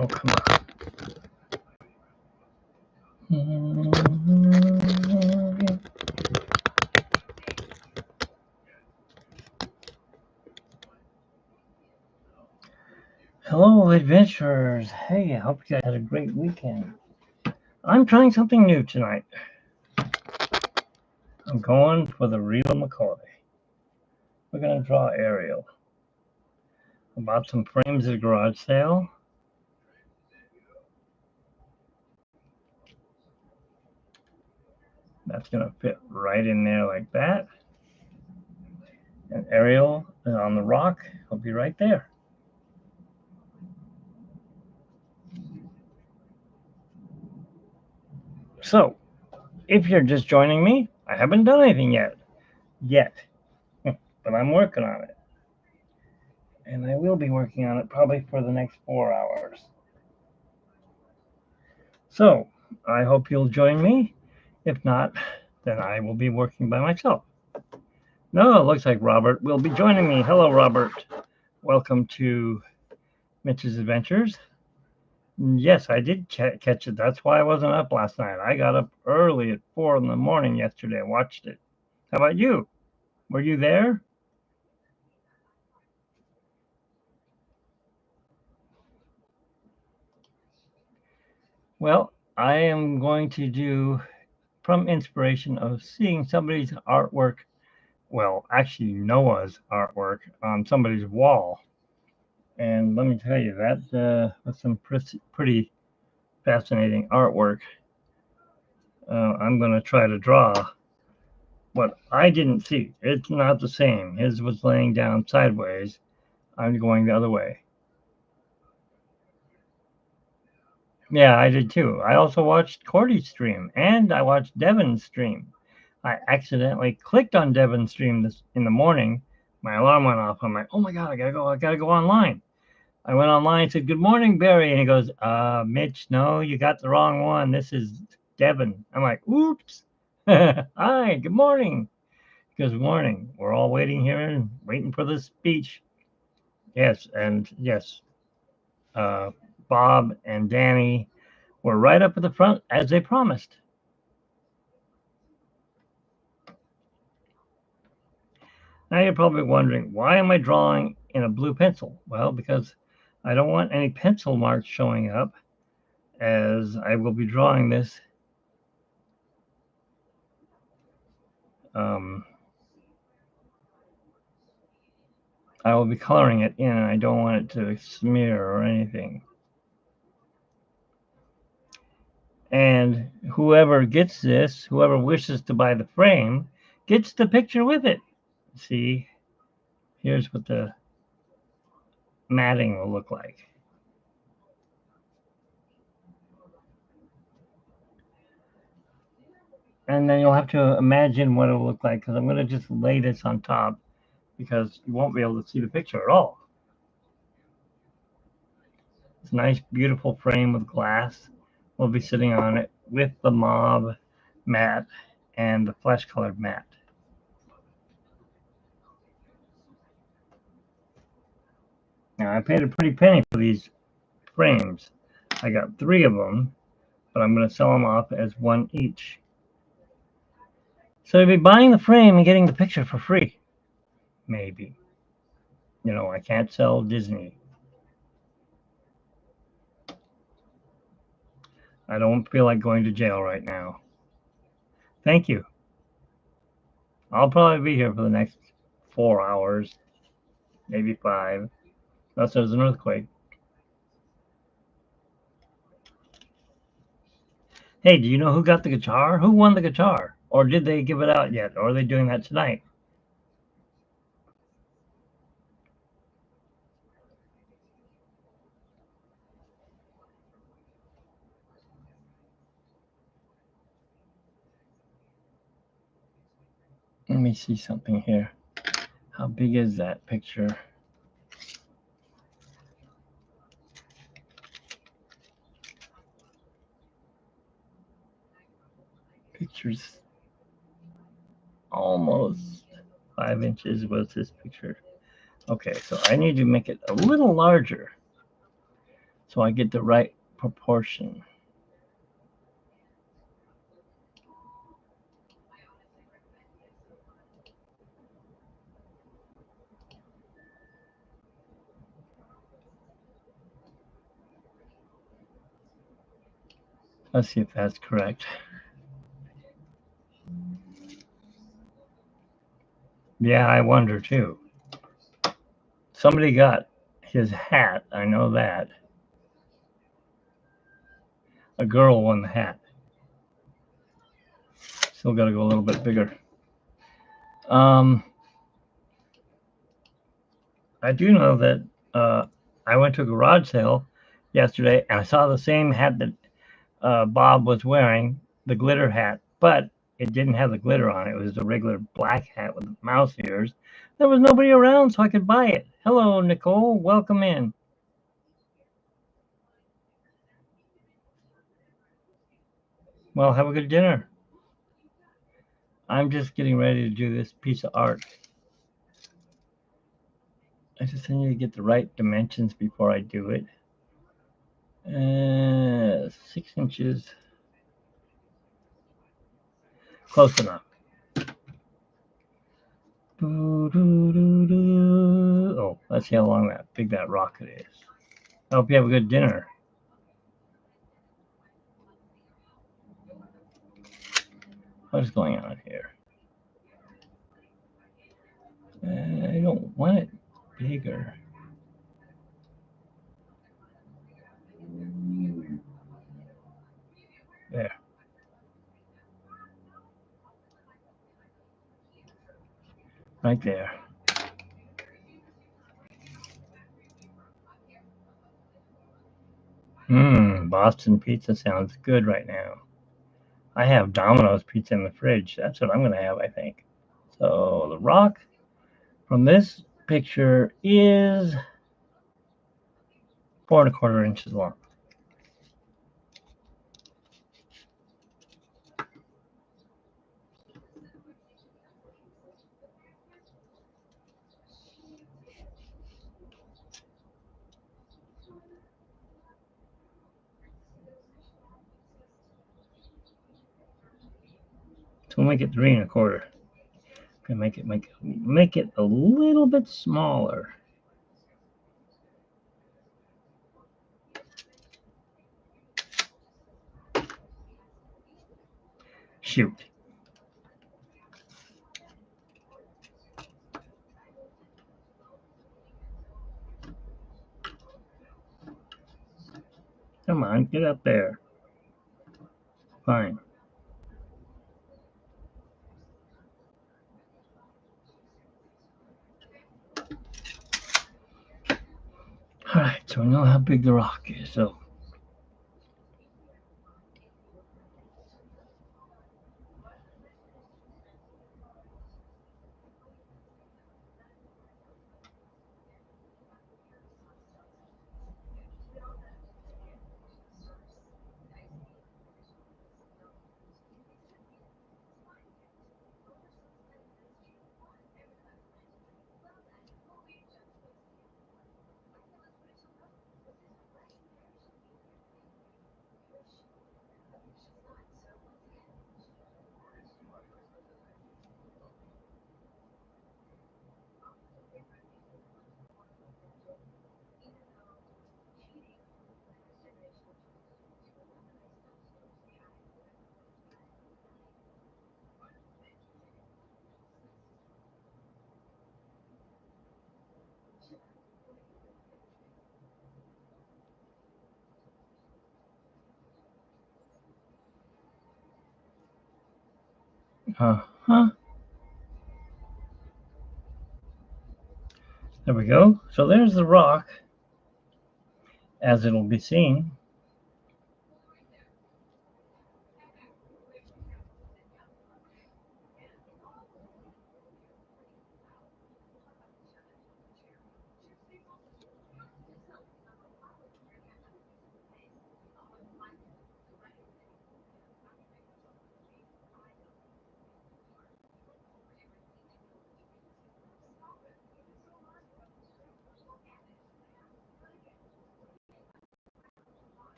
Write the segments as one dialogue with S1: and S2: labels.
S1: Oh, come on. Hello, adventurers. Hey, I hope you guys had a great weekend. I'm trying something new tonight. I'm going for the real McCoy. We're going to draw Ariel. I bought some frames at a garage sale. That's going to fit right in there like that. And Ariel is on the rock. He'll be right there. So, if you're just joining me, I haven't done anything yet. But I'm working on it. And I will be working on it probably for the next 4 hours. So, I hope you'll join me. If not, then I will be working by myself. No, it looks like Robert will be joining me. Hello, Robert. Welcome to Mitch's Adventures. Yes, I did catch it. That's why I wasn't up last night. I got up early at 4 in the morning yesterday and watched it. How about you? Were you there? Well, I am going to do from inspiration of seeing somebody's artwork. Well, actually, Noah's artwork on somebody's wall. And let me tell you, that was some pretty fascinating artwork. I'm going to try to draw what I didn't see. It's not the same. His was laying down sideways. I'm going the other way. Yeah, I did too. I also watched Cordy's stream and I watched Devin's stream. I accidentally clicked on Devin's stream this in the morning. My alarm went off. I'm like, oh my God, I gotta go online. I went online and said, good morning, Barry. And he goes, Mitch, no, you got the wrong one. This is Devin. I'm like, oops. Hi, good morning. Good morning. We're all waiting here and waiting for the speech. Yes, and yes, Bob and Danny were right up at the front as they promised. Now you're probably wondering, why am I drawing in a blue pencil? Well, because I don't want any pencil marks showing up, as I will be drawing this I will be coloring it in, and I don't want it to smear or anything. And whoever gets this, whoever wishes to buy the frame, gets the picture with it. See, here's what the matting will look like. And then you'll have to imagine what it'll look like, because I'm going to just lay this on top, because you won't be able to see the picture at all. It's a nice, beautiful frame with glass. We'll be sitting on it with the mauve mat and the flesh-colored mat. Now, I paid a pretty penny for these frames. I got 3 of them, but I'm going to sell them off as 1 each. So you'll be buying the frame and getting the picture for free. Maybe. You know, I can't sell Disney. I don't feel like going to jail right now. Thank you. I'll probably be here for the next 4 hours, maybe 5, unless there's an earthquake. Hey, do you know who got the guitar? Who won the guitar? Or did they give it out yet? Or are they doing that tonight? Let me see something here. How big is that picture? Pictures almost 5 inches was this picture. Okay, so I need to make it a little larger. so I get the right proportion. Let's see if that's correct. Yeah, I wonder too. Somebody got his hat. I know that. A girl won the hat. Still got to go a little bit bigger. Um, I do know that I went to a garage sale yesterday and I saw the same hat that Bob was wearing, the glitter hat, but it didn't have the glitter on it. It was a regular black hat with mouse ears. There was nobody around, so I could buy it. Hello, Nicole. Welcome in. Well, have a good dinner. I'm just getting ready to do this piece of art. I just need to get the right dimensions before I do it. 6 inches. Close enough. Oh, let's see how long that big that rocket is. I hope you have a good dinner. What is going on here? I don't want it bigger. There. Right there. Boston pizza sounds good right now. I have Domino's pizza in the fridge. That's what I'm going to have, I think. So the rock from this picture is 4 1/4 inches long. So we'll make it 3 1/4. Gonna make it a little bit smaller. Shoot. Come on, get up there. Fine. All right, so we know how big the rock is. So huh. There we go. So there's the rock, as it'll be seen.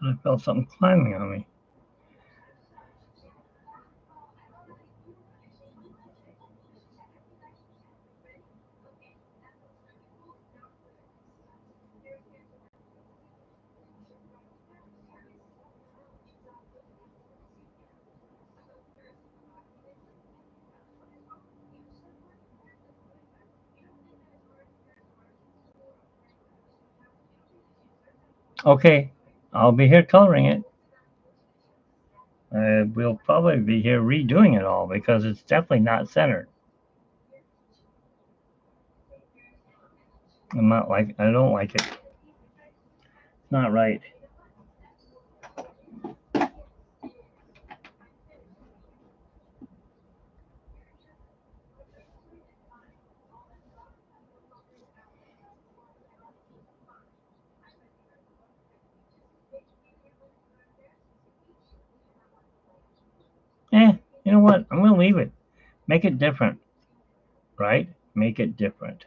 S1: I felt something climbing on me. Okay, I'll be here coloring it. We'll probably be here redoing it all because it's definitely not centered. I don't like it. It's not right. You know what? I'm gonna leave it. Make it different, right? Make it different.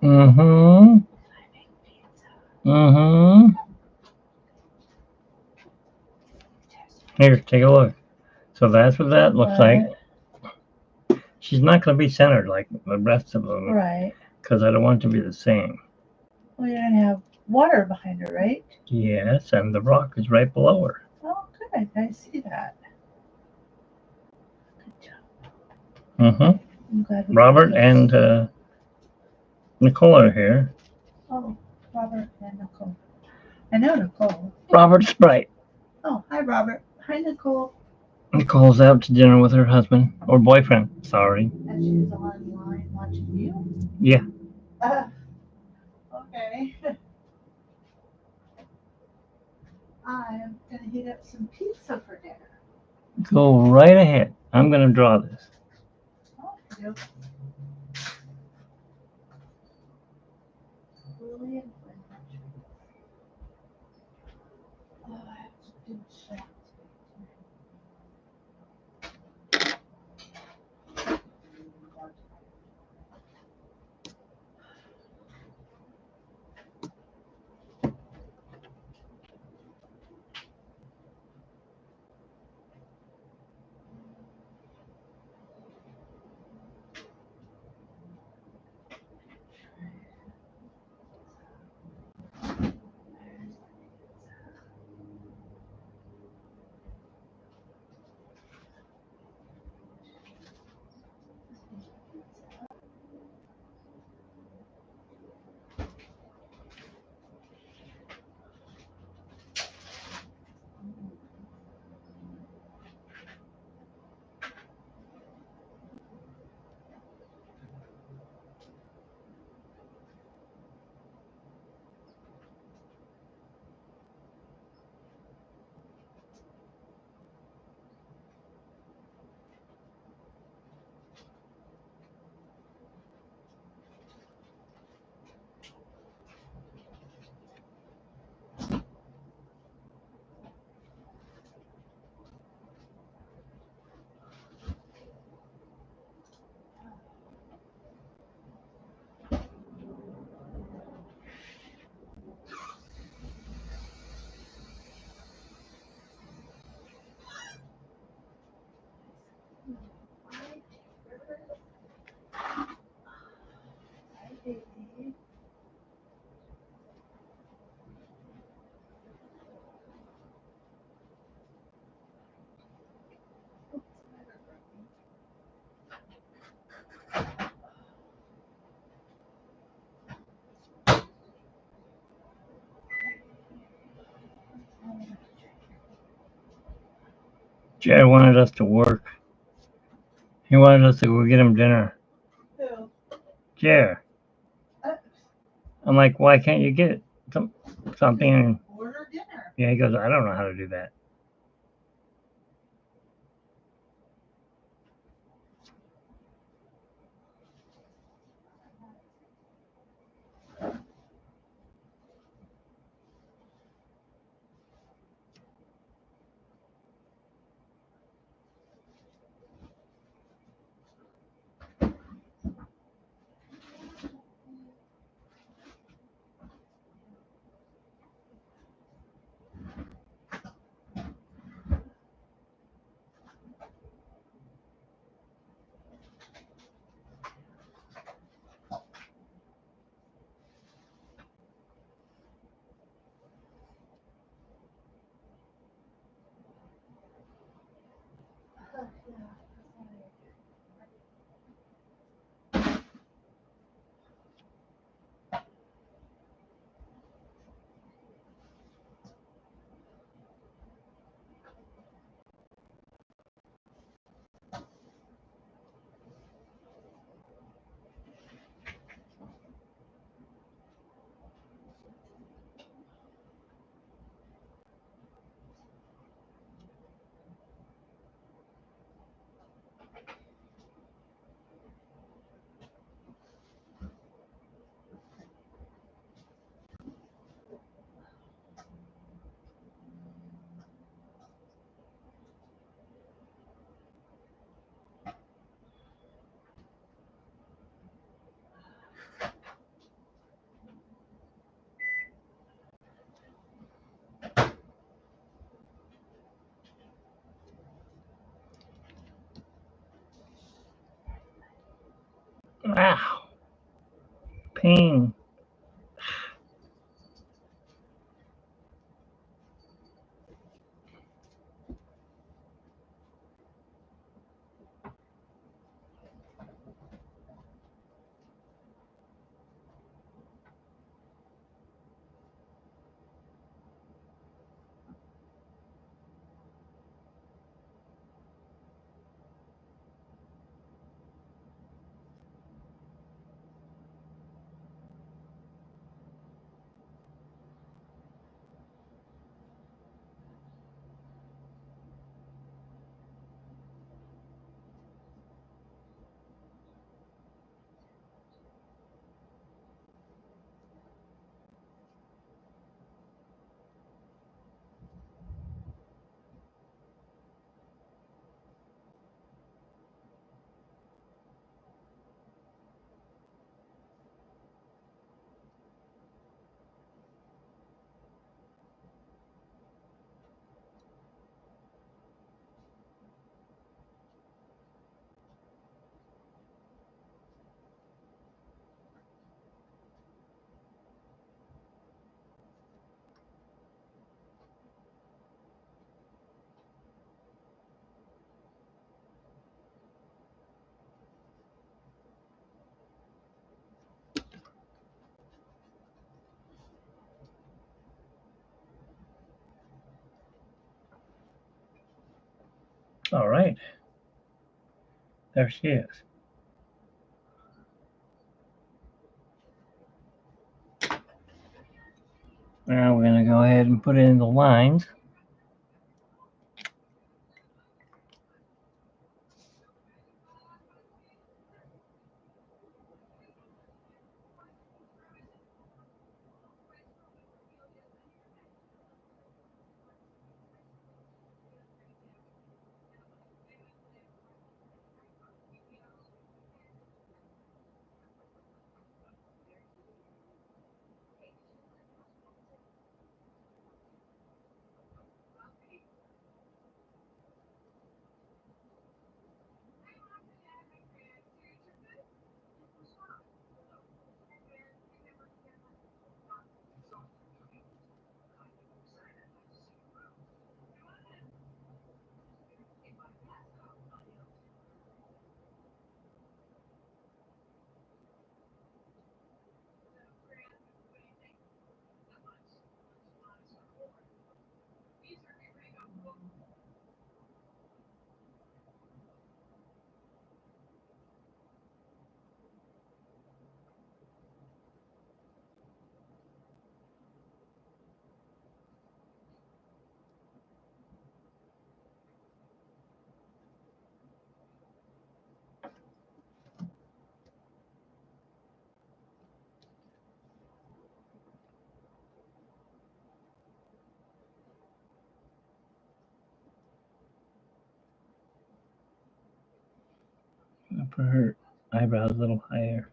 S1: Mm-hmm. Mm-hmm. Here, take a look. So that's what that looks like. She's not going to be centered like the rest of them.
S2: Right.
S1: Because I don't want it to be the same.
S2: Well, you're going to have water behind her, right?
S1: Yes, and the rock is right below her.
S2: Oh, good. I see that. Good job.
S1: Mm-hmm.
S2: I'm glad we
S1: Robert and Nicole are here.
S2: Oh, Robert and Nicole. I know Nicole.
S1: Robert Sprite.
S2: Oh, hi, Robert. Hi, Nicole.
S1: Nicole's out to dinner with her husband or boyfriend. Sorry.
S2: And she's online watching you?
S1: Yeah.
S2: Okay. I'm going to heat up some pizza for dinner.
S1: Go right ahead. I'm going to draw this.
S2: Oh, Lily and oh, I have to do shots.
S1: Jared wanted us to work. He wanted us to go get him dinner.
S2: Who?
S1: Jared.
S2: Uh,
S1: I'm like, why can't you get something?
S2: Order dinner.
S1: Yeah, he goes, I don't know how to do that. Wow, pain. All right, there she is. Now we're gonna go ahead and put in the lines. Put her eyebrows a little higher.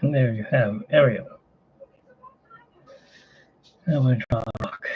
S1: And there you have Ariel. That would rock.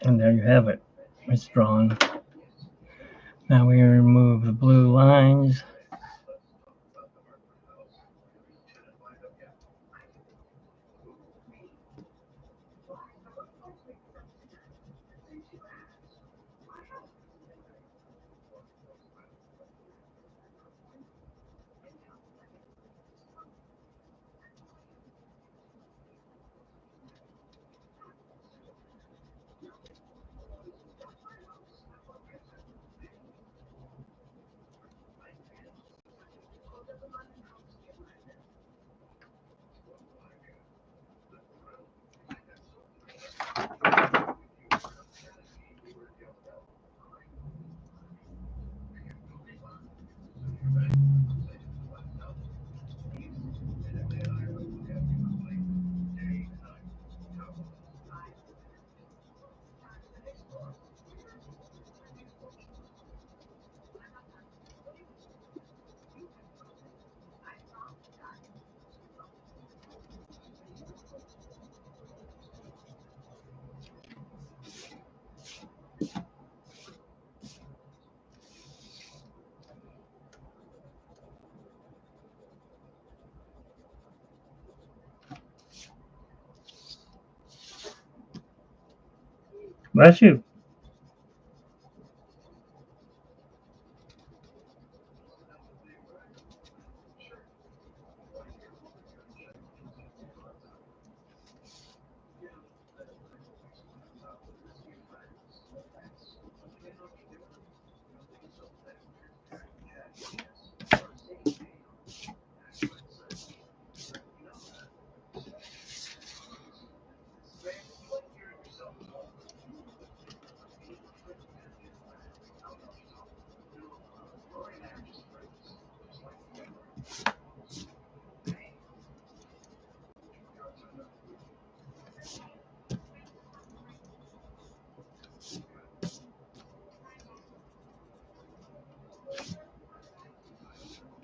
S1: And there you have it. It's drawn. Now we remove the blue lines. Bless you.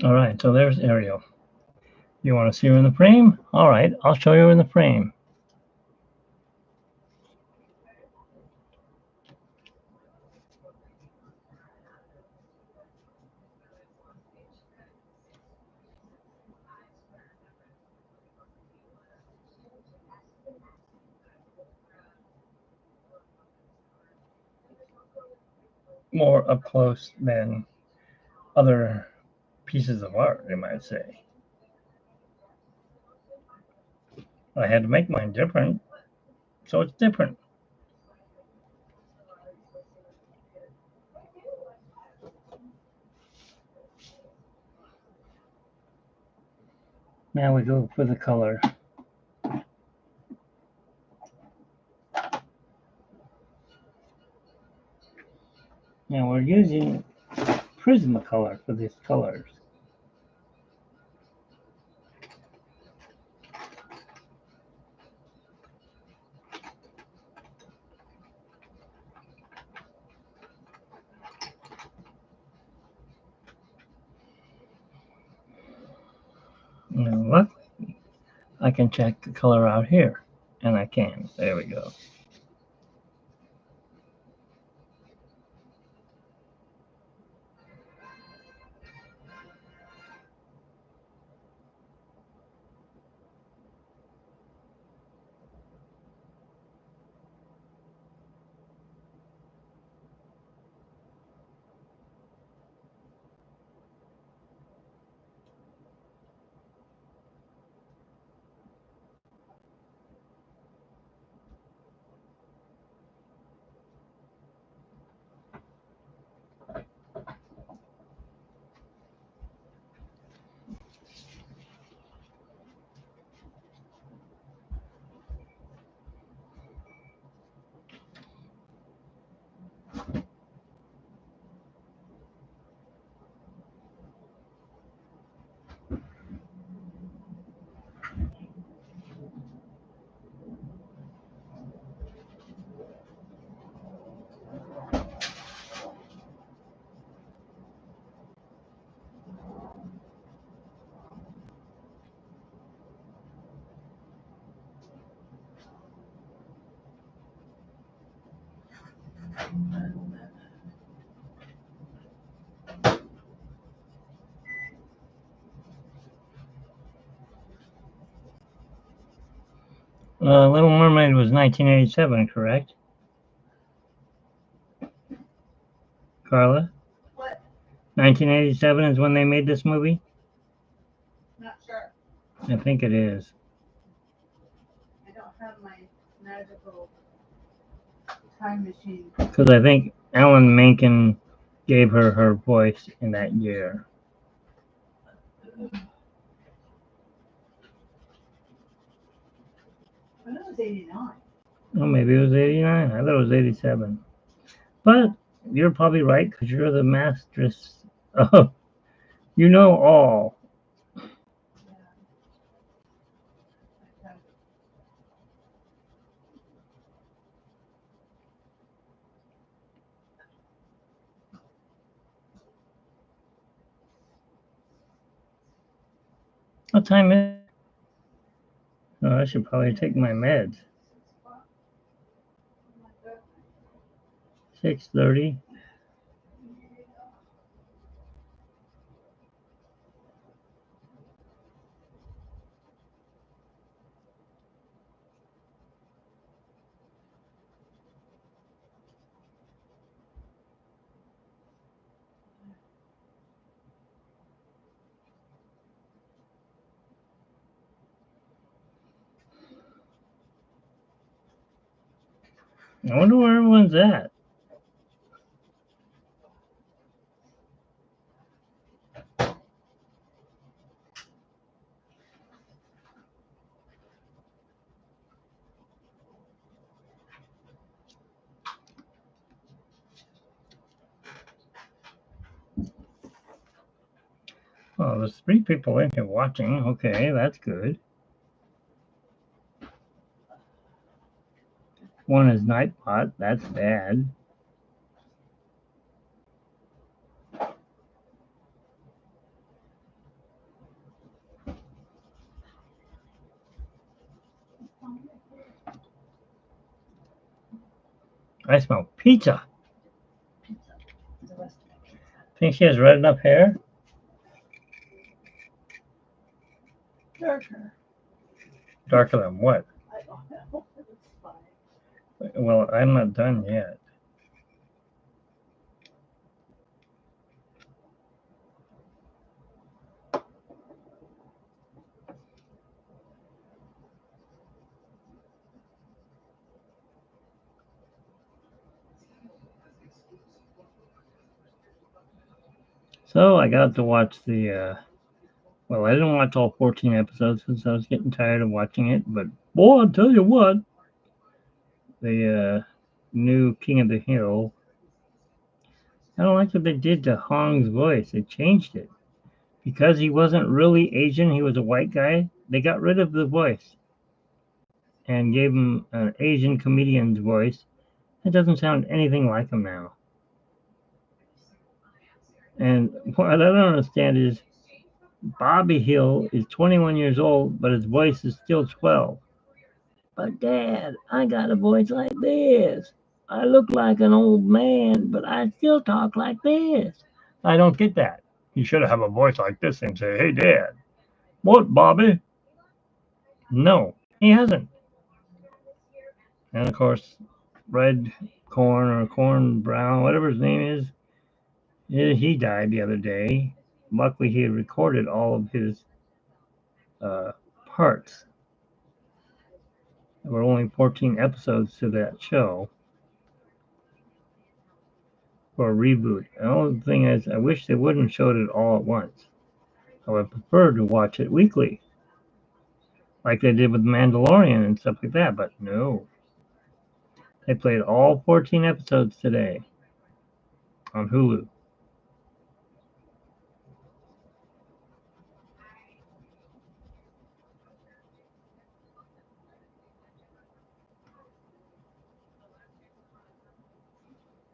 S1: All right, so there's Ariel. You want to see her in the frame? All right, I'll show you in the frame. More up close than other pieces of art, you might say. I had to make mine different, so it's different. Now we go for the color. Now we're using Prismacolor for these colors. Now look, I can check the color out here, and I can. There we go. Little Mermaid was 1987, correct? Carla?
S2: What?
S1: 1987 is when they made this movie?
S2: Not sure.
S1: I think it is.
S2: I don't have my magical time machine.
S1: Because I think Alan Menken gave her voice in that year.
S2: I know it was 89.
S1: Oh, maybe it was 89. I thought it was 87. But you're probably right because you're the mistress of, you know all.
S2: Yeah. Okay.
S1: What time is it? Oh, I should probably take my meds. 6:30. I wonder where everyone's at. Oh, there's 3 people in here watching. Okay, that's good. One is Nightbot. That's bad. I smell pizza.
S2: Pizza. The rest of it.
S1: Think she has red enough hair?
S2: Darker.
S1: Darker than what?
S2: I don't know. It's fine.
S1: Well, I'm not done yet. So I got to watch well, I didn't watch all 14 episodes since I was getting tired of watching it, but boy, I'll tell you what, the new King of the Hill, I don't like what they did to Hong's voice. They changed it. Because he wasn't really Asian, he was a white guy, they got rid of the voice and gave him an Asian comedian's voice. It doesn't sound anything like him now. And what I don't understand is Bobby Hill is 21 years old, but his voice is still 12. But Dad, I got a voice like this. I look like an old man, but I still talk like this. I don't get that. You should have a voice like this and say, "Hey, Dad." What, Bobby? No, he hasn't. And of course, Red Corn or Corn Brown, whatever his name is, he died the other day. Luckily, he had recorded all of his uh, parts. There were only 14 episodes to that show for a reboot. The only thing is, I wish they wouldn't showed it all at once. I would prefer to watch it weekly, like they did with Mandalorian and stuff like that. But no, they played all 14 episodes today on Hulu.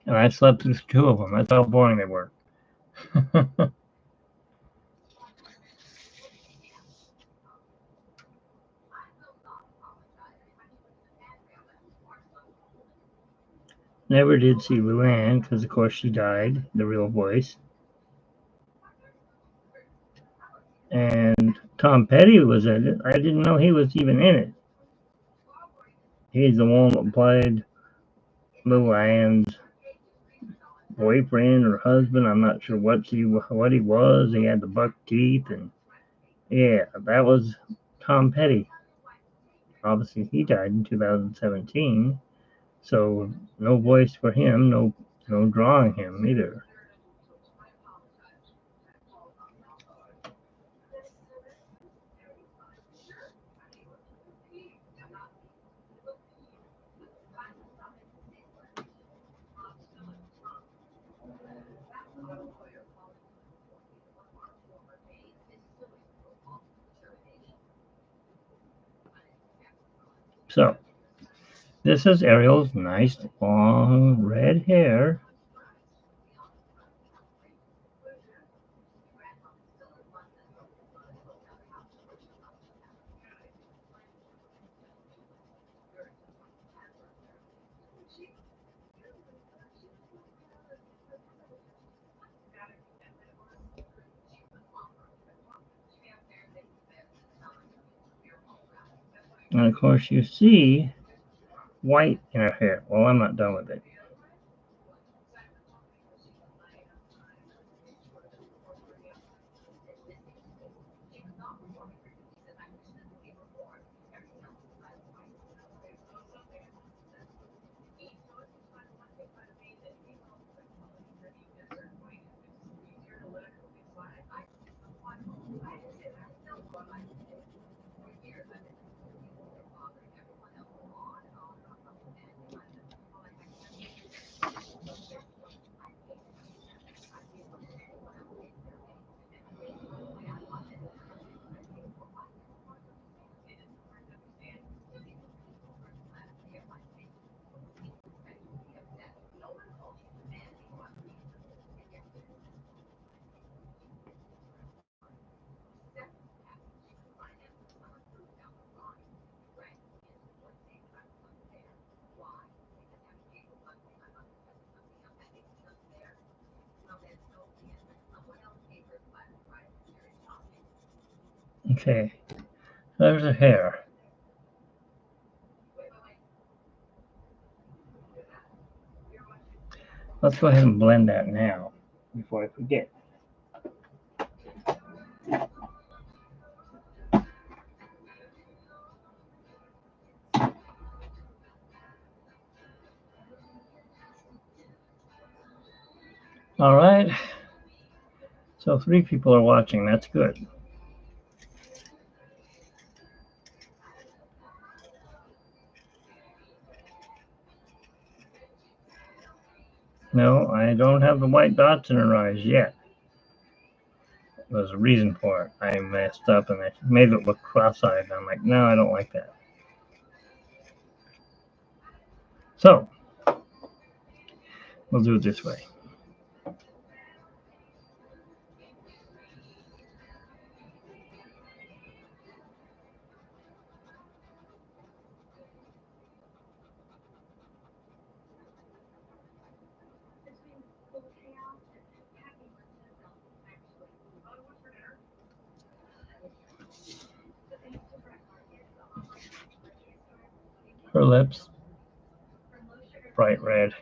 S1: And I slept through 2 of them. That's how boring they were. Never did see Luann because, of course, she died, the real voice. And Tom Petty was in it. I didn't know he was even in it. He's the one that played Luann's boyfriend or husband. I'm not sure what he was. He had the buck teeth, and yeah, that was Tom Petty. Obviously, he died in 2017, so no voice for him, no drawing him either. So this is Ariel's nice long red hair. And of course, you see white in her hair. Well, I'm not done with it. Okay, there's her hair. Let's go ahead and blend that now before I forget. All right. So 3 people are watching. That's good. No, I don't have the white dots in her eyes yet. There's a reason for it. I messed up and I made it look cross-eyed. I'm like, no, I don't like that. So we'll do it this way. Her lips, bright red.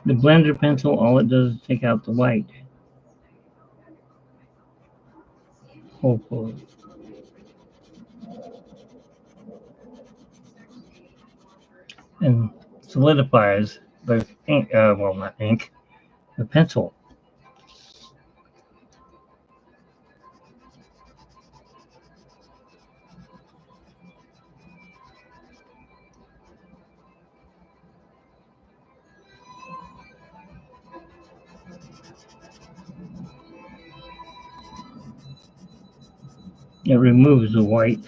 S1: The blender pencil, all it does is take out the white. Hopefully. And solidifies the ink, well, not ink, the pencil. It removes the white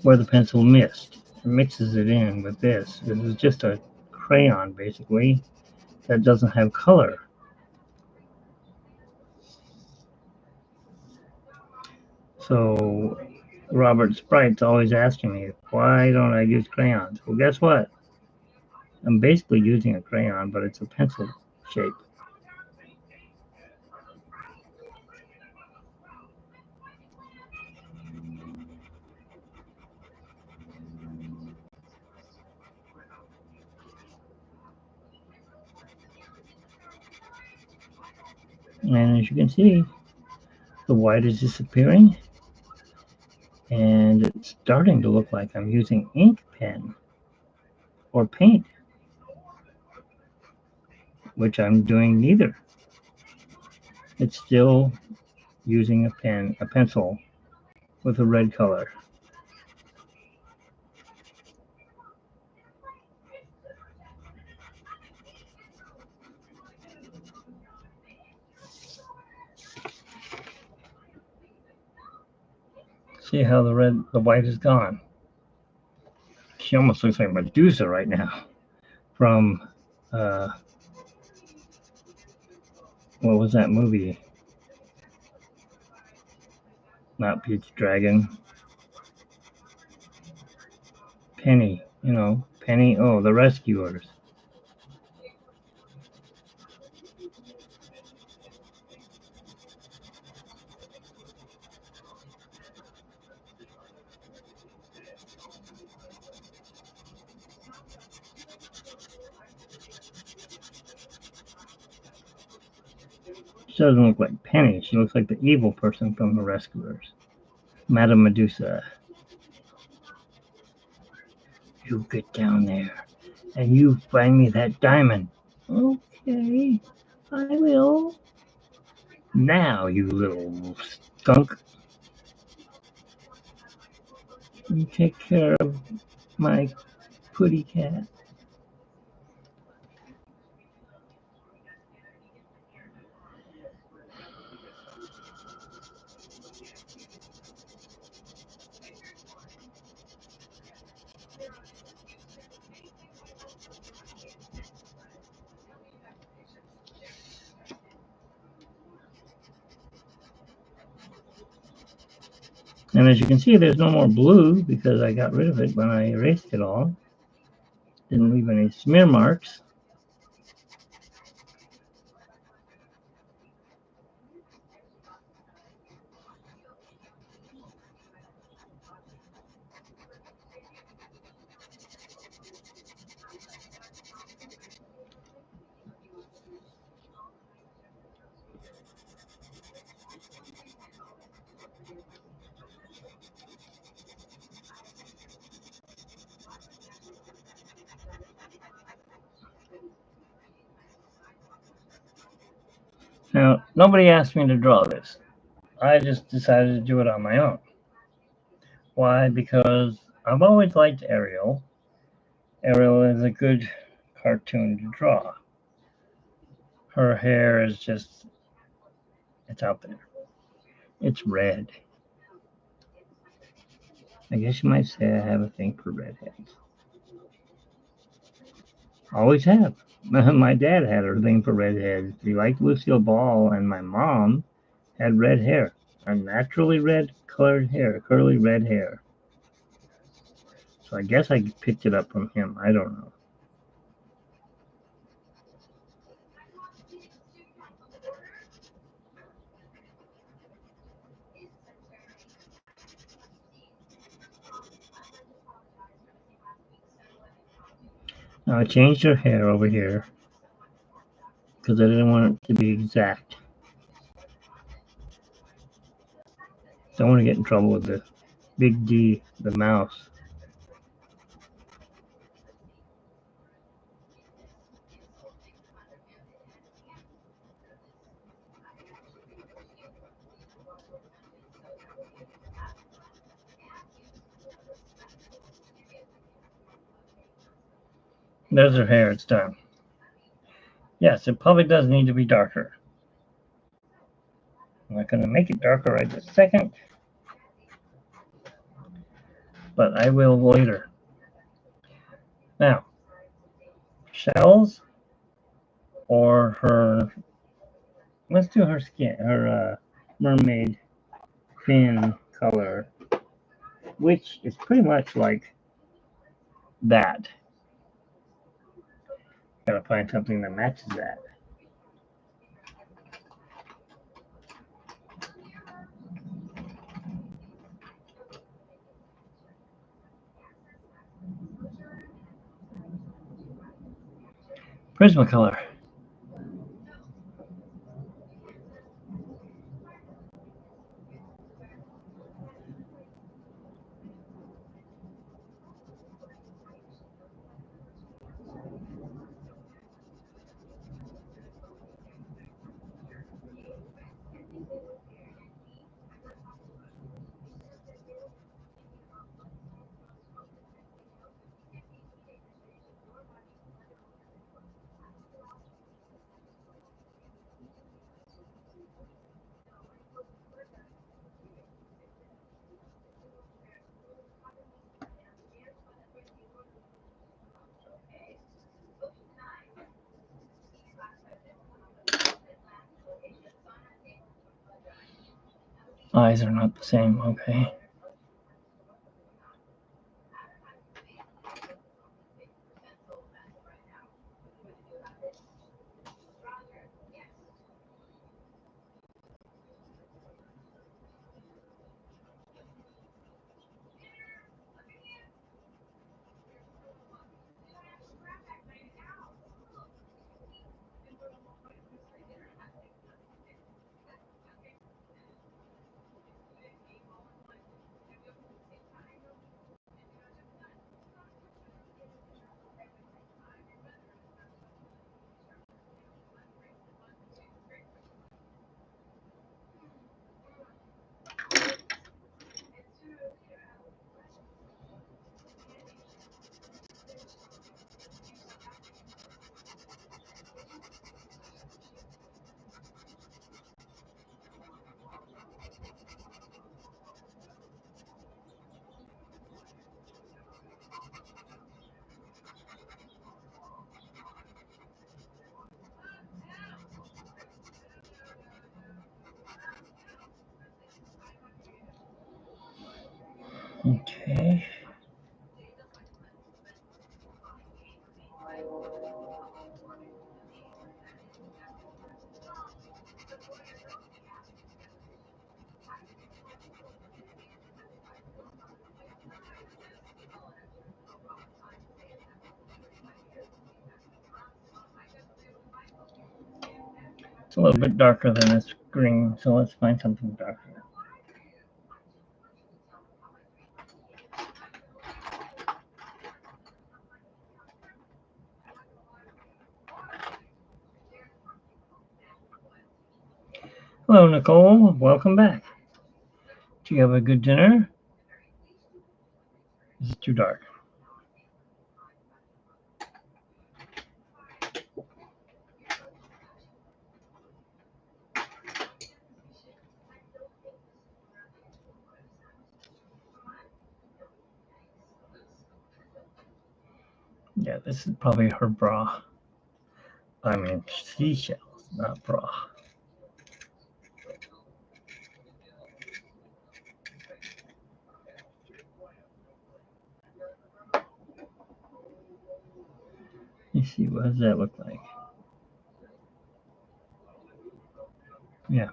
S1: where the pencil missed. It mixes it in with this. This is just a crayon, basically, that doesn't have color. So Robert Sprite's always asking me, why don't I use crayons? Well, guess what? I'm basically using a crayon, but it's a pencil shape. And as you can see, the white is disappearing, and it's starting to look like I'm using ink pen or paint, which I'm doing neither. It's still using a pencil with a red color. See how the white is gone. She almost looks like Medusa right now from uh, what was that movie? Not Peach Dragon. Penny, Penny. Oh, the Rescuers. She doesn't look like Penny. She looks like the evil person from the Rescuers. Madame Medusa. You get down there and you find me that diamond. Okay, I will. Now, you little skunk, you take care of my pretty cat. And as you can see, there's no more blue because I got rid of it when I erased it all. Didn't leave any smear marks. Now, nobody asked me to draw this. I just decided to do it on my own. Why? Because I've always liked Ariel. Ariel is a good cartoon to draw. Her hair is just, it's out there. It's red. I guess you might say I have a thing for redheads. Always have. My dad had a thing for redheads. He liked Lucille Ball, and my mom had red hair. A naturally red colored hair, curly red hair. So I guess I picked it up from him. I don't know. Now I changed her hair over here because I didn't want it to be exact. Don't want to get in trouble with the Big D, the mouse. There's her hair. It's done. Yes, it probably does need to be darker. I'm not going to make it darker right this second. but I will later. Now, shells or her. Let's do her skin, her mermaid fin color, which is pretty much like that. Gotta find something that matches that. Prismacolor. Eyes are not the same, okay. Okay. It's a little bit darker than this green, so let's find something darker. Hello, Nicole. Welcome back. Did you have a good dinner? Is it too dark? Yeah, this is probably her bra. I mean, seashells, not bra. You see, what does that look like? Yeah.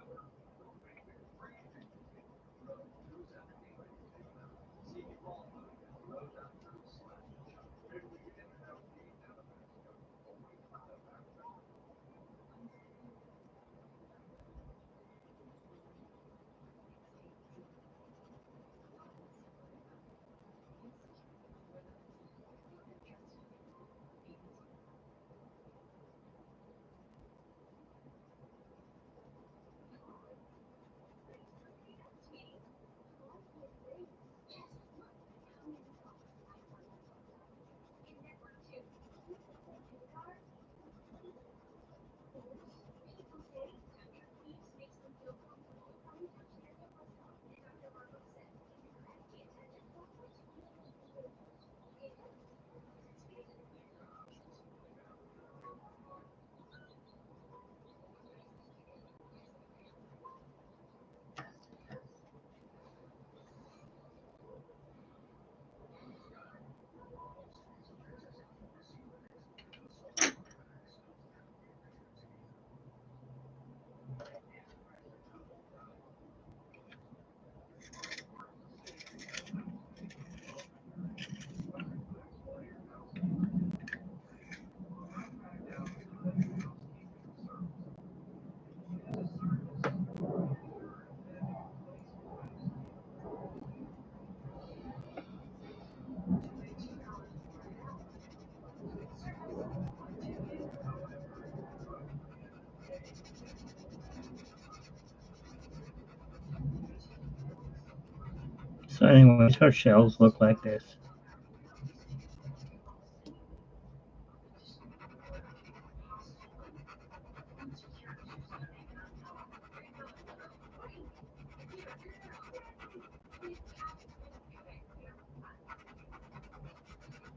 S1: So, anyways, her shells look like this.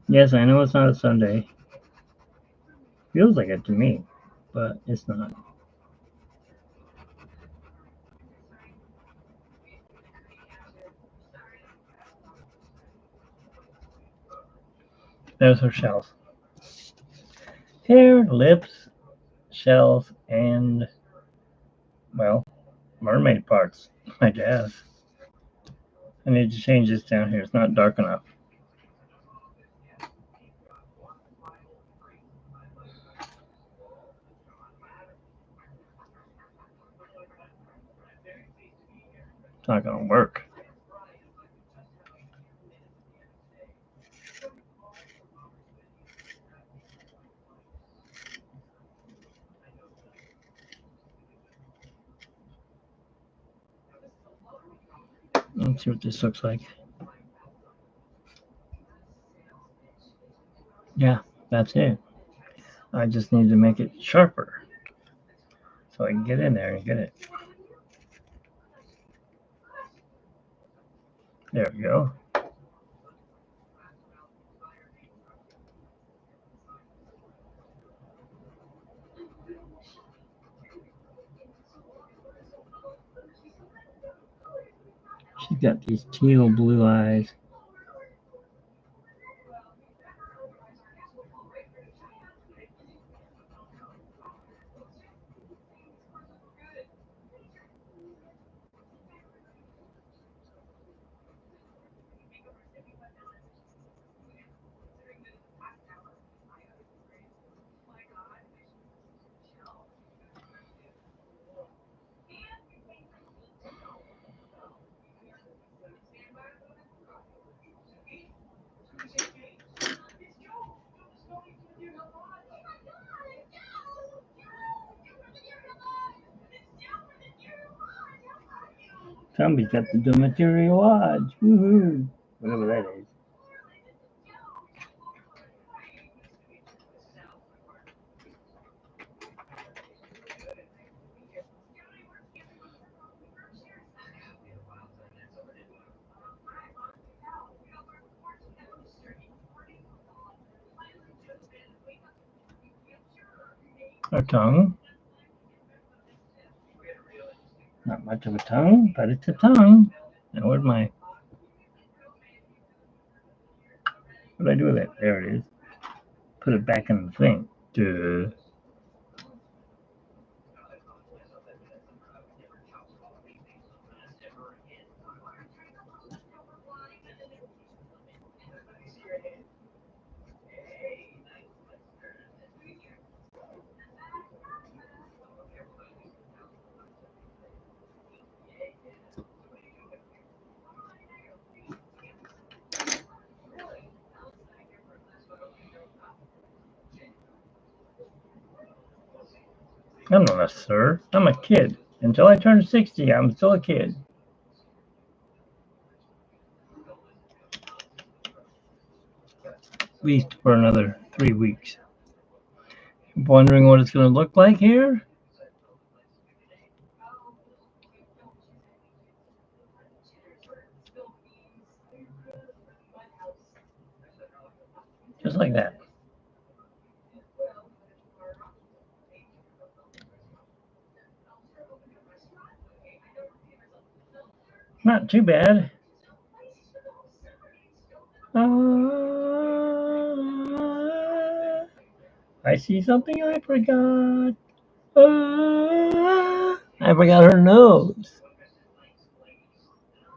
S1: Yes, I know it's not a Sunday. Feels like it to me, but it's not. There's her shells. Hair, lips, shells, and, well, mermaid parts, I guess. I need to change this down here. It's not dark enough. It's not going to work. Let's see what this looks like. Yeah, that's it. I just need to make it sharper so I can get in there and get it. There we go. She's got these teal blue eyes. Somebody's got the material odds. Woohoo! Whatever that is. Her tongue. Not much of a tongue, but it's a tongue. Now where's my... What did I do with it? There it is. Put it back in the thing. Duh. I'm not a sir. I'm a kid. Until I turn 60, I'm still a kid. At least for another 3 weeks. Wondering what it's going to look like here? Just like that. Not too bad. I see something I forgot. I forgot her nose.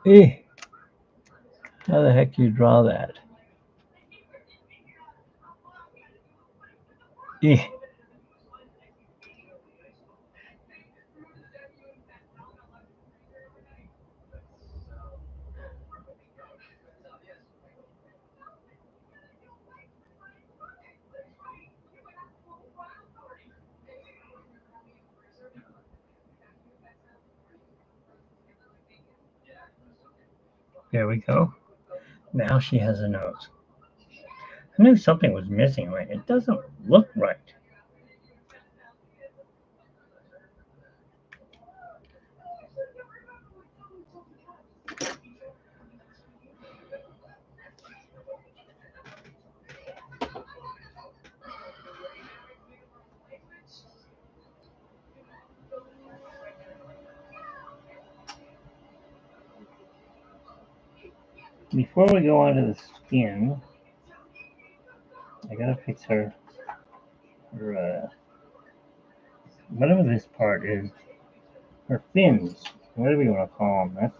S1: Eh, how the heck do you draw that? Eh. There we go. Now she has a nose. I knew something was missing, right? It doesn't look right. Before we go on to the skin, I gotta fix her whatever this part is, her fins. Whatever you want to call them.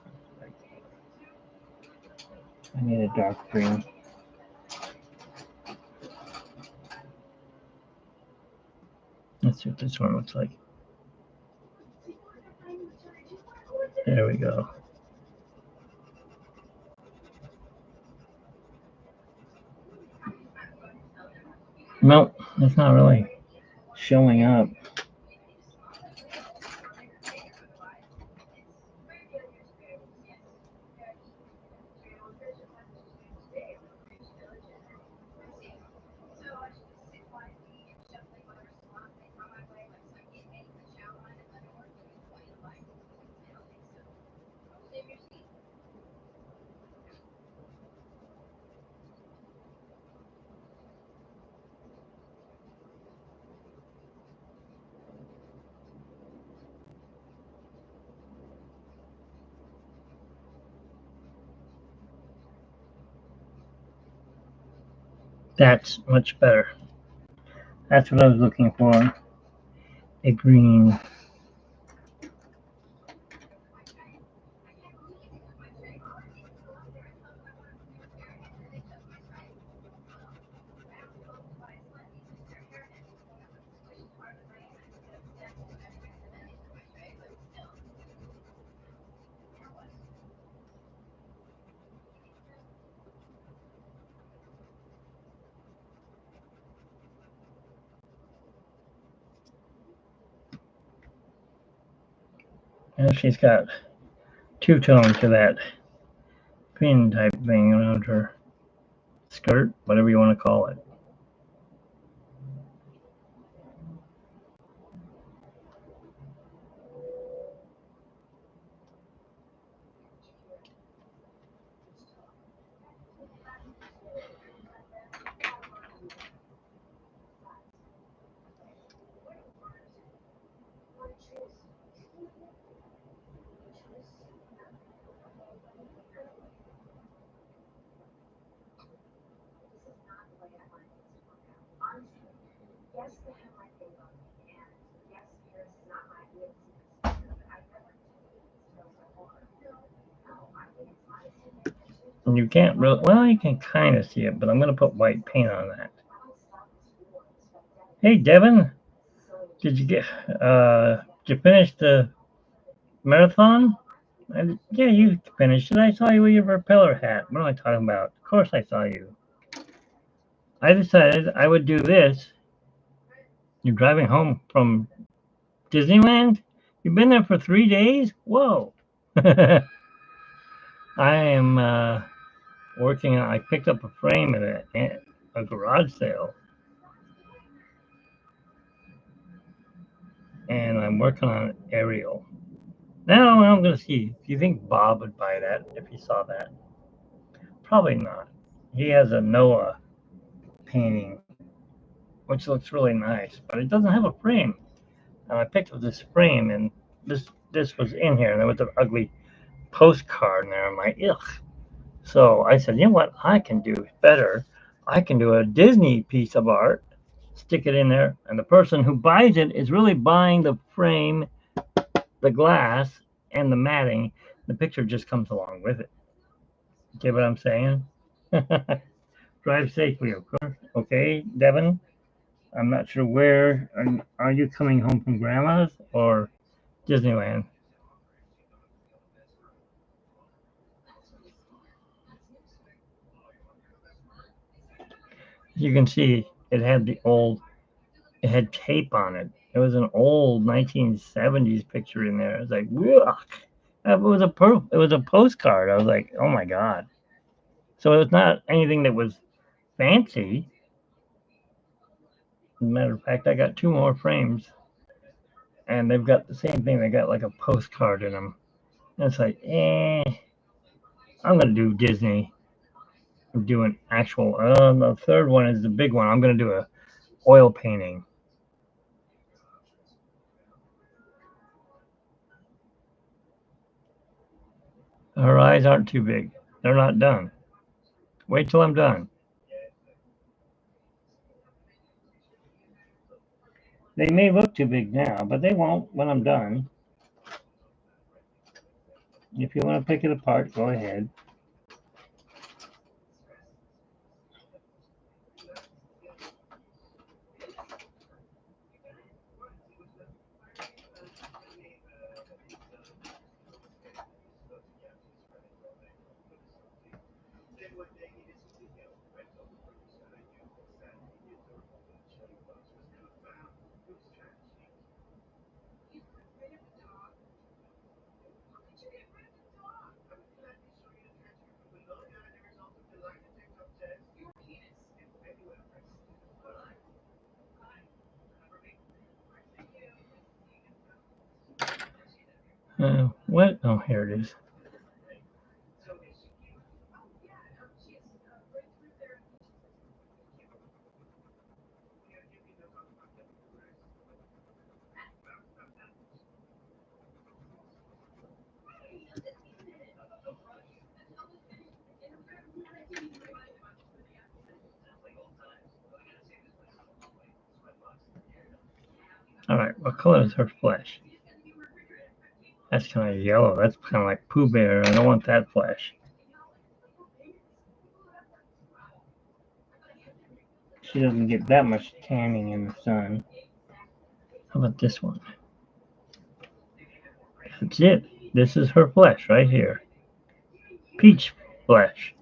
S1: I need a dark green. Let's see what this one looks like. There we go. Nope, it's not really showing up. That's much better. That's what I was looking for. A green. And she's got two tone to that pin type thing around her skirt, whatever you want to call it. And you can't really, well, you can kind of see it, but I'm going to put white paint on that. Hey, Devin, did you get, did you finish the marathon? Yeah, you finished it. I saw you with your propeller hat. What am I talking about? Of course I saw you. I decided I would do this. You're driving home from Disneyland? You've been there for 3 days? Whoa. I am working on, I picked up a frame at a garage sale. And I'm working on Ariel. Now I'm going to see. Do you think Bob would buy that if he saw that? Probably not. He has a Noah painting, which looks really nice, but it doesn't have a frame. And I picked up this frame, and this was in here, and there was an ugly postcard in there. I'm like, ugh. So I said, you know what? I can do better. I can do a Disney piece of art, stick it in there, and the person who buys it is really buying the frame, the glass, and the matting. The picture just comes along with it. Get what I'm saying? Drive safely, of course. Okay, Devin. I'm not sure where. Are you coming home from Grandma's or Disneyland? You can see it had the old. It had tape on it. It was an old 1970s picture in there. It's like, yuck. It was a postcard. I was like, oh my god. So it was not anything that was fancy. As a matter of fact, I got two more frames, and they've got the same thing. They got like a postcard in them. And it's like, I'm gonna do Disney. I'm doing actual. The third one is the big one. I'm gonna do a oil painting. Her eyes aren't too big. They're not done. Wait till I'm done. They may look too big now, but they won't when I'm done. If you want to pick it apart, go ahead. What? Oh, here it is. All right. What color is her flesh? That's kind of yellow. That's kind of like Pooh Bear. I don't want that flesh. She doesn't get that much tanning in the sun. How about this one? That's it. This is her flesh right here. Peach flesh.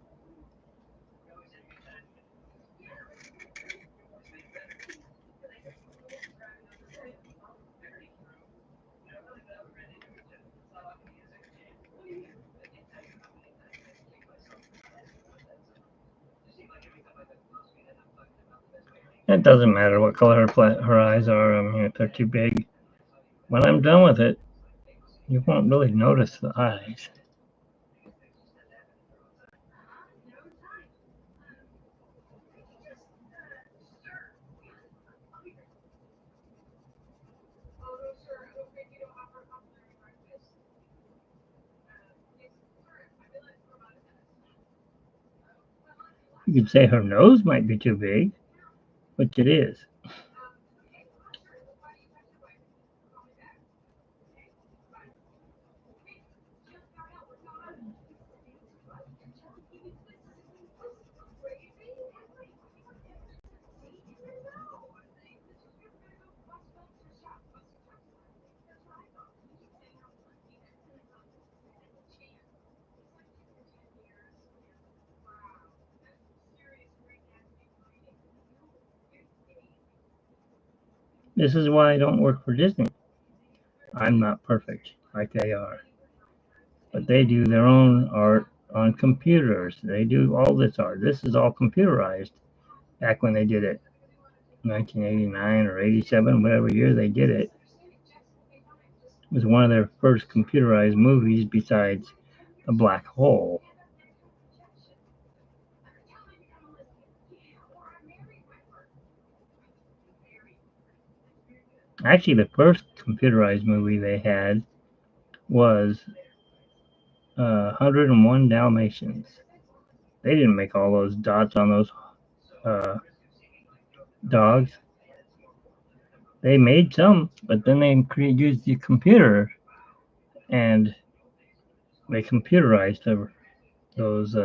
S1: It doesn't matter what color her eyes are. I mean, if they're too big. When I'm done with it, you won't really notice the eyes. You could say her nose might be too big, which it is. This is why I don't work for Disney. I'm not perfect like they are. But they do their own art on computers. They do all this art. This is all computerized back when they did it. 1989 or 87, whatever year they did it. It was one of their first computerized movies besides The Black Hole. Actually, the first computerized movie they had was 101 Dalmatians. They didn't make all those dots on those uh, dogs. They made some, but then they used the computer and they computerized those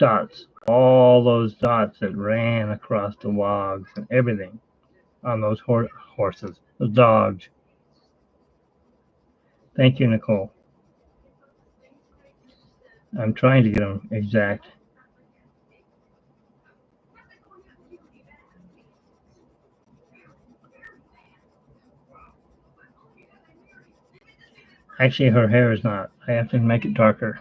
S1: dots, all those dots that ran across the logs and everything on those horses, those dogs. Thank you, Nicole. I'm trying to get them exact. Actually, her hair is not. I have to make it darker.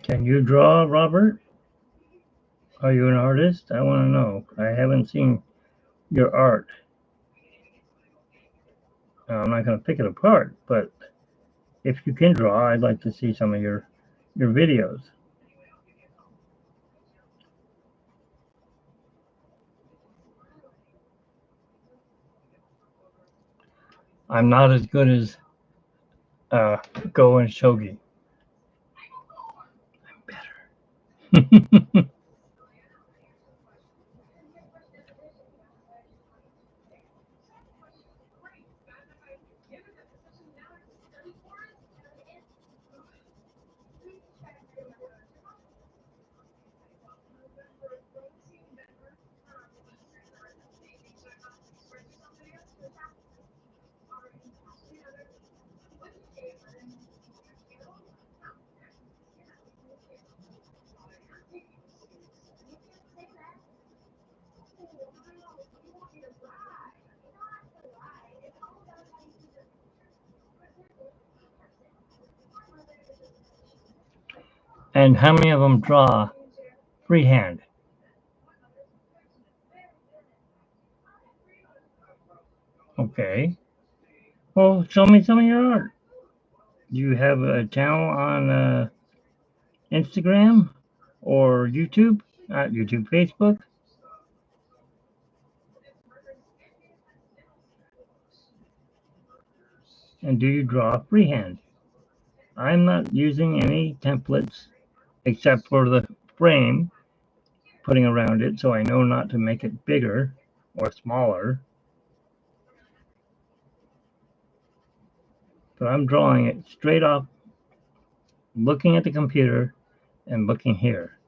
S1: Can you draw, Robert? Are you an artist? I want to know. I haven't seen your art. I'm not going to pick it apart, but if you can draw, I'd like to see some of your videos. I'm not as good as uh, Go and Shogi. I'm better. And how many of them draw freehand? Okay. Well, show me some of your art. Do you have a channel on Instagram or YouTube? Not YouTube, Facebook? And do you draw freehand? I'm not using any templates except for the frame, putting around it so I know not to make it bigger or smaller. But I'm drawing it straight off, looking at the computer and looking here.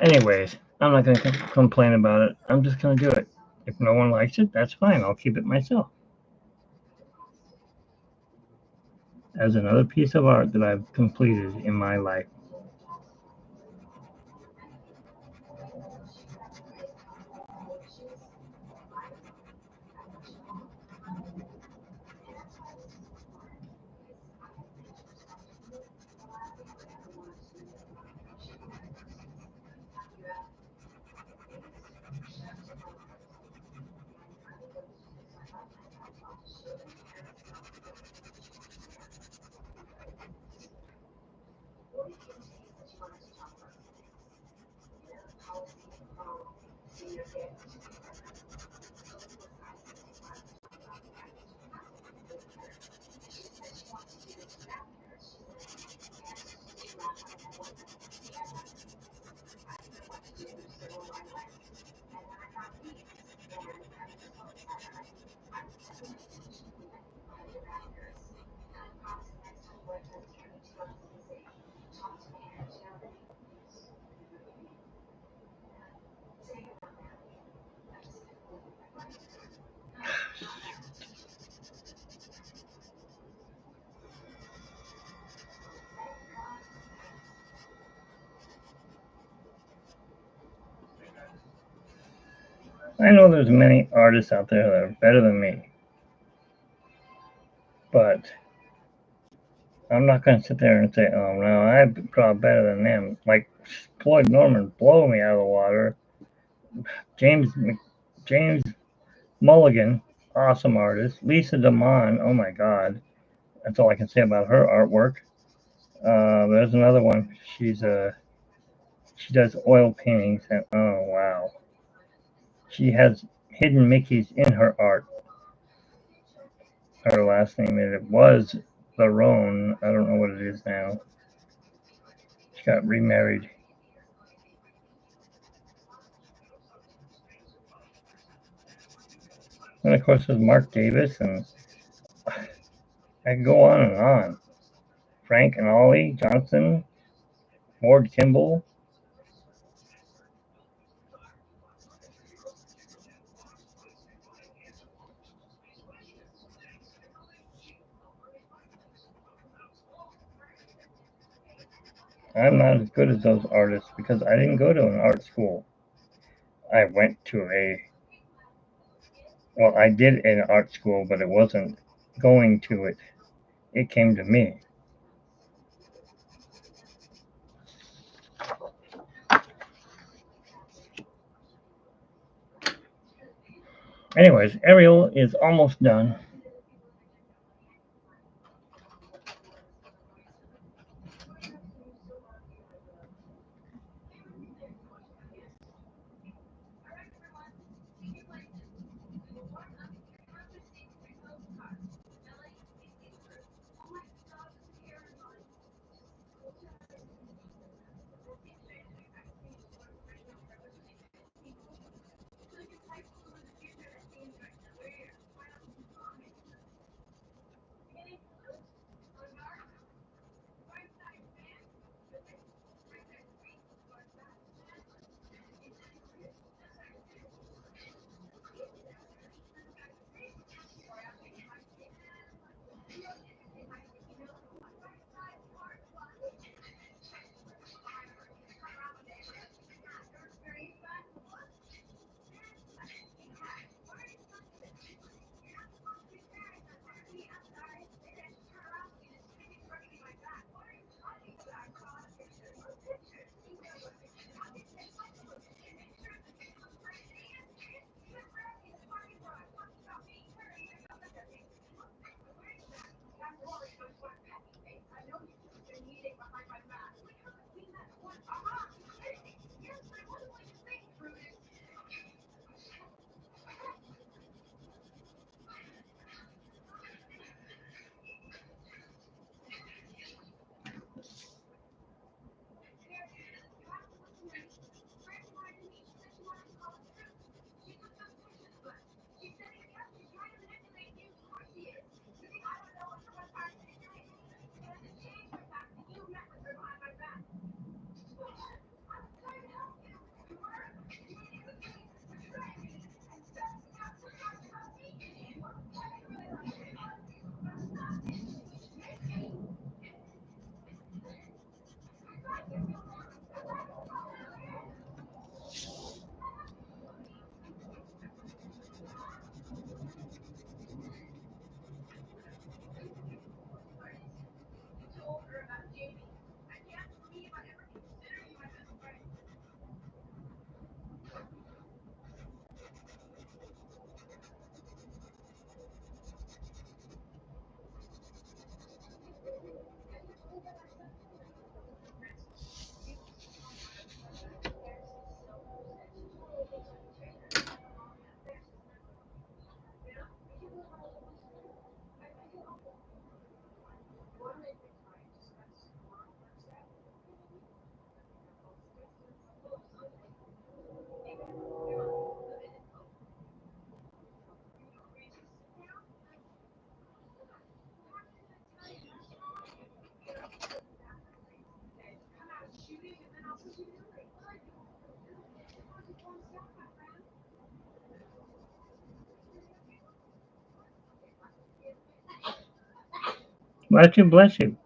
S1: Anyways, I'm not going to complain about it. I'm just going to do it. If no one likes it, that's fine. I'll keep it myself as another piece of art that I've completed in my life. I know there's many artists out there that are better than me, but I'm not going to sit there and say, "Oh no, I draw better than them." Like Floyd Norman, blow me out of the water. James James Mulligan, awesome artist. Lisa DeMond, oh my God, that's all I can say about her artwork. There's another one. She does oil paintings, and oh wow, she has hidden Mickeys in her art. Her last name it was Larone. I don't know what it is now. She got remarried. And of course, there's Mark Davis, and I can go on and on. Frank and Ollie Johnson, Ward Kimball. I'm not as good as those artists because I didn't go to an art school. I went to a, well, I did an art school, but it wasn't going to it. It came to me. Anyways, Ariel is almost done. Bless you, bless you.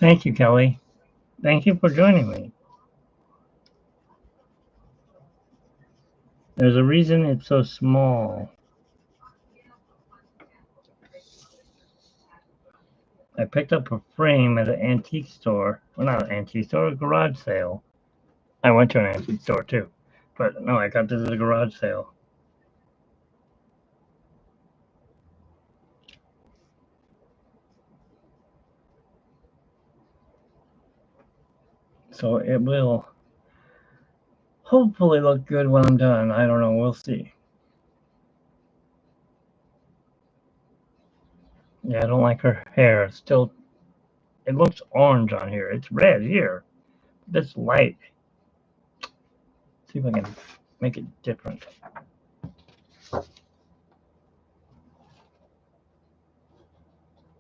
S1: Thank you, Kelly. Thank you for joining me. There's a reason it's so small. I picked up a frame at an antique store. Well, not an antique store, a garage sale. I went to an antique store too. But no, I got this at a garage sale. So it will hopefully look good when I'm done. I don't know. We'll see. Yeah, I don't like her hair. It's still, it looks orange on here. It's red here. This light. See if I can make it different.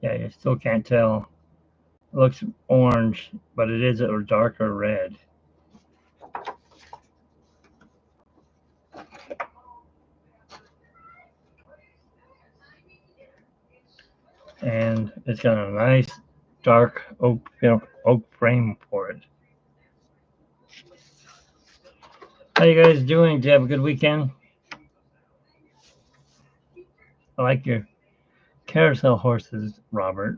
S1: Yeah, you still can't tell. It looks orange, but it is a darker red. And it's got a nice dark oak frame for it. How you guys doing? Did you have a good weekend? I like your carousel horses, Robert.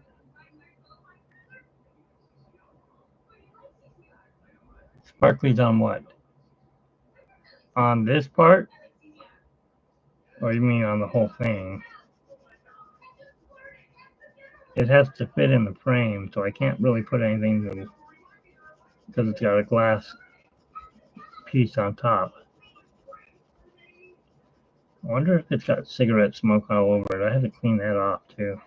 S1: Sparkly's on what? On this part? Or you mean on the whole thing? It has to fit in the frame, so I can't really put anything to, because it's got a glass piece on top. I wonder if it's got cigarette smoke all over it. I have to clean that off too.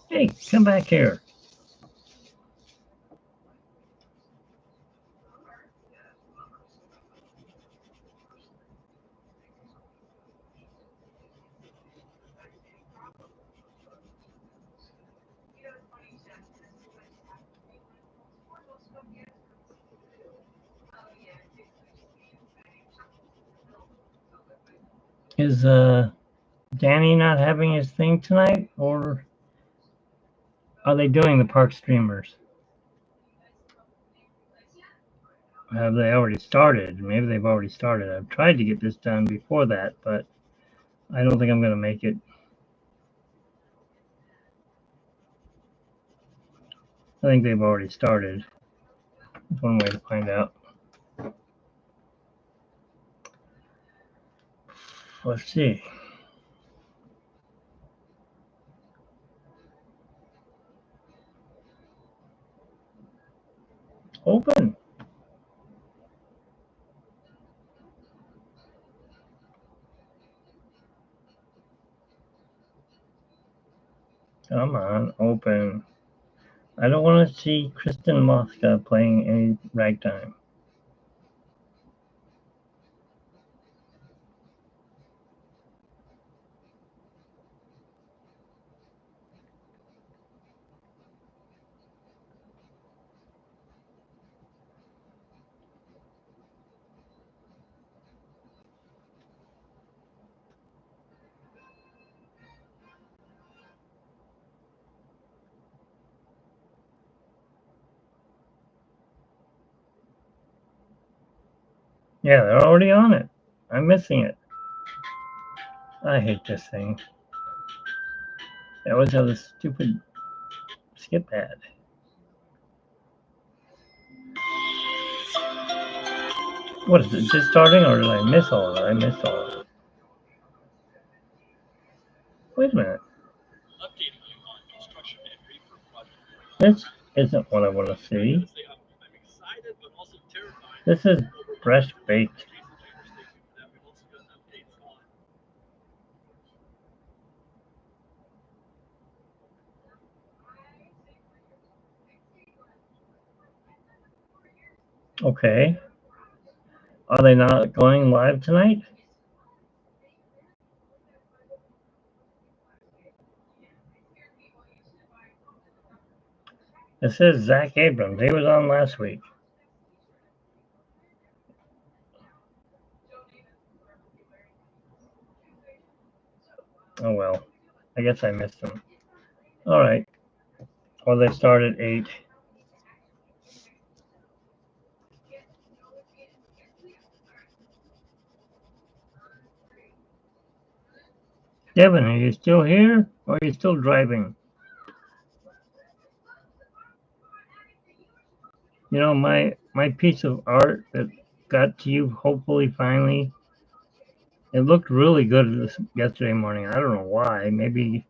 S1: Hey, come back here. Is Danny not having his thing tonight, or are they doing the park streamers? Have they already started? Maybe they've already started. I've tried to get this done before that, but I don't think I'm going to make it. I think they've already started. That's one way to find out. Let's see. Open. Come on, open. I don't want to see Kristen Mosca playing any ragtime. Yeah, they're already on it. I'm missing it. I hate this thing. I always have this stupid skip ad. What is it? Just starting, or did I miss all of it? I missed all of it. Wait a minute. This isn't what I want to see. This is fresh baked. Okay. Are they not going live tonight? It says Zach Abrams. He was on last week. Oh well. I guess I missed him. All right. Well, they start at 8. Devin, are you still here? Or are you still driving? You know, my piece of art that got to you hopefully finally. It looked really good yesterday morning. I don't know why. Maybe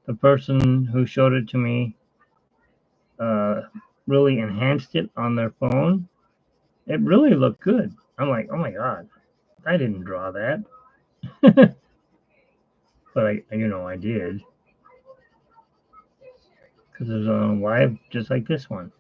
S1: the person who showed it to me uh, really enhanced it on their phone. It really looked good. I'm like, oh my god, I didn't draw that, but I did because it was on live just like this one.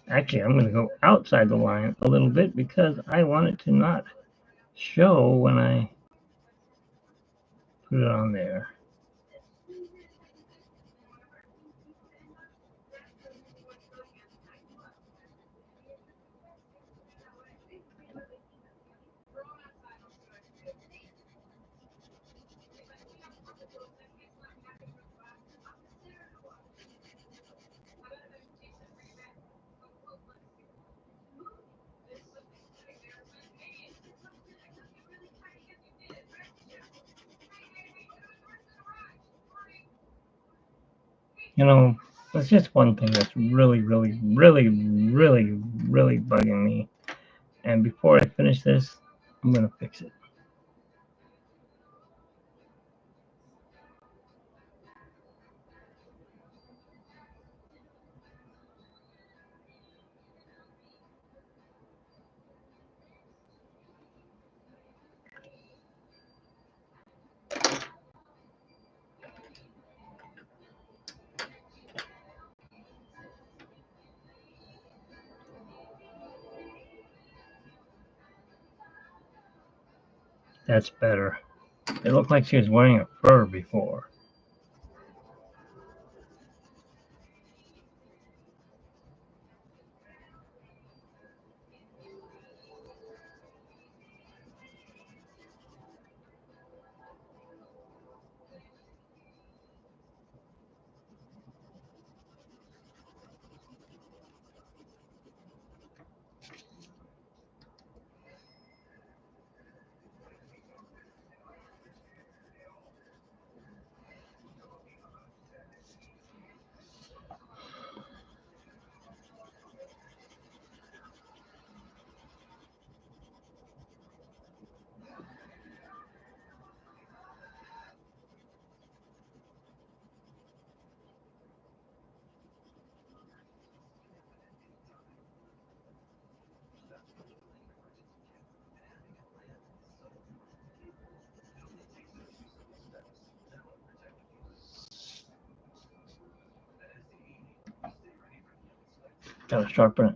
S1: Actually, I'm going to go outside the line a little bit because I want it to not show when I put it on there. You know, there's just one thing that's really, really, really, really, really bugging me. And before I finish this, I'm going to fix it. That's better. It looked like she was wearing a fur before. Gotta sharpen it.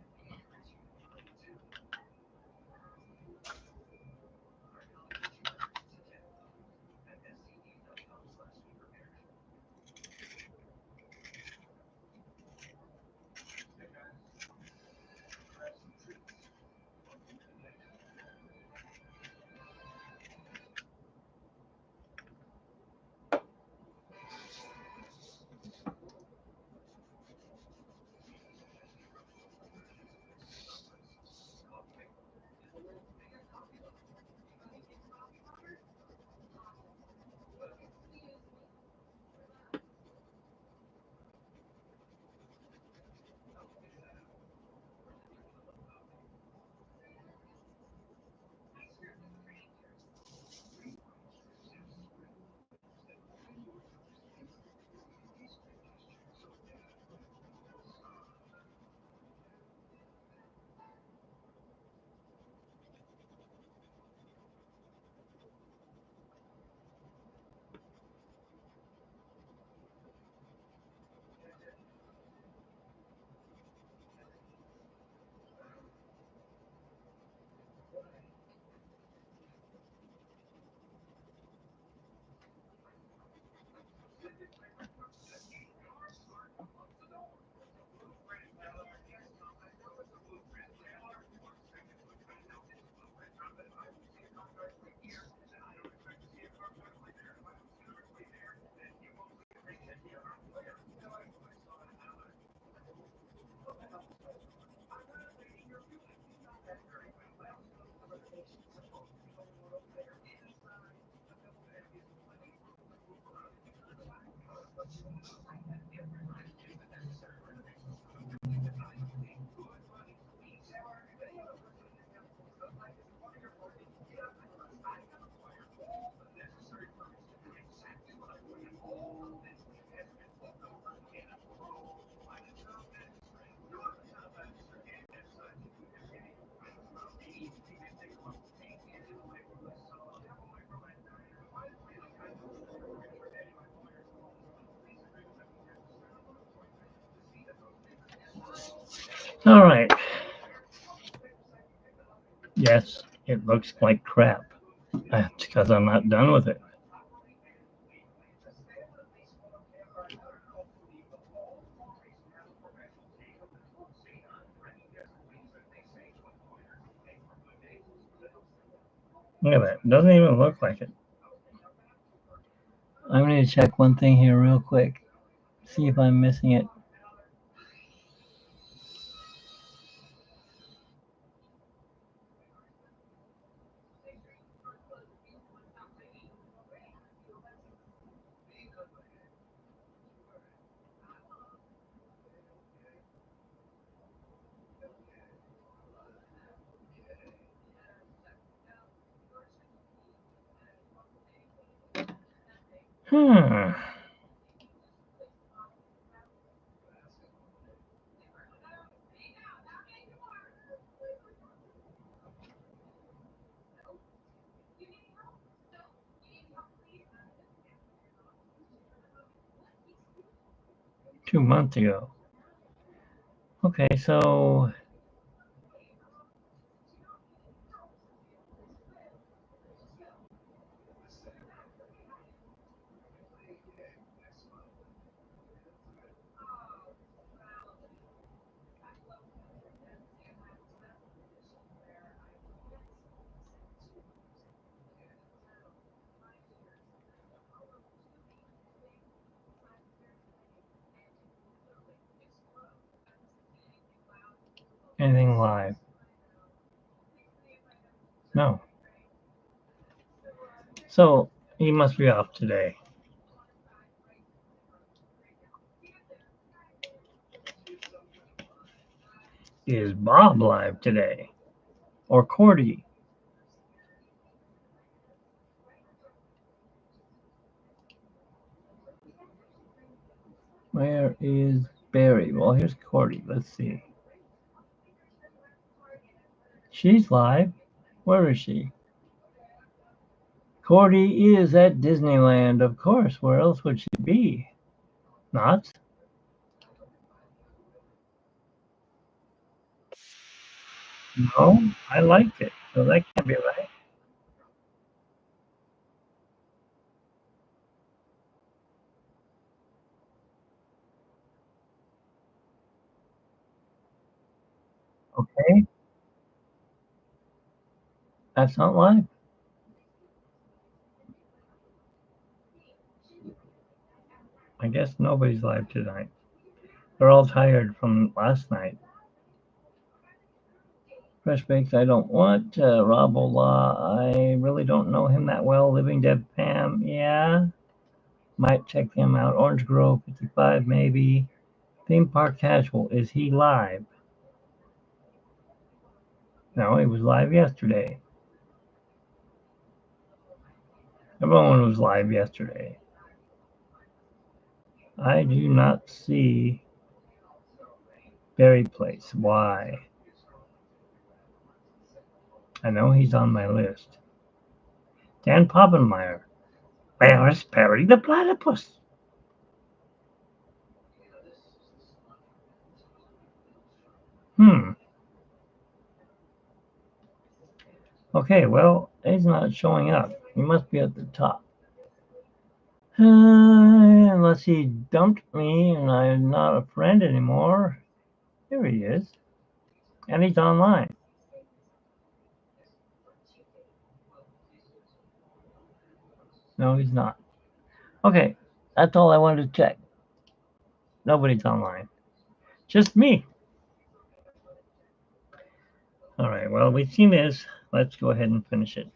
S1: All right. Yes, it looks like crap. That's because I'm not done with it. Look at that. It doesn't even look like it. I'm going to check one thing here real quick. See if I'm missing it. Hmm. 2 months ago. Okay, so anything live? No. So he must be off today. Is Bob live today? Or Cordy? Where is Barry? Well, here's Cordy. Let's see. She's live. Where is she? Cordy is at Disneyland, of course. Where else would she be? Not? No, I liked it. So that can't be right. Okay, that's not live. I guess nobody's live tonight. They're all tired from last night. Fresh Bakes, I don't want. Rob Ola, I really don't know him that well. Living Dead Pam, yeah. Might check him out. Orange Grove 55, maybe. Theme Park Casual, is he live? No, he was live yesterday. Everyone was live yesterday. I do not see Berry Place. Why? I know he's on my list. Dan Poppenmeyer. Where's Perry the Platypus? Hmm. Okay, well, he's not showing up. He must be at the top. Unless he dumped me and I'm not a friend anymore. Here he is. And he's online. No, he's not. Okay, that's all I wanted to check. Nobody's online. Just me. All right, well, we've seen this. Let's go ahead and finish it.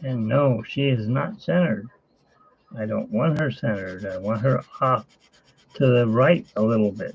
S1: And no, she is not centered. I don't want her centered. I want her off to the right a little bit.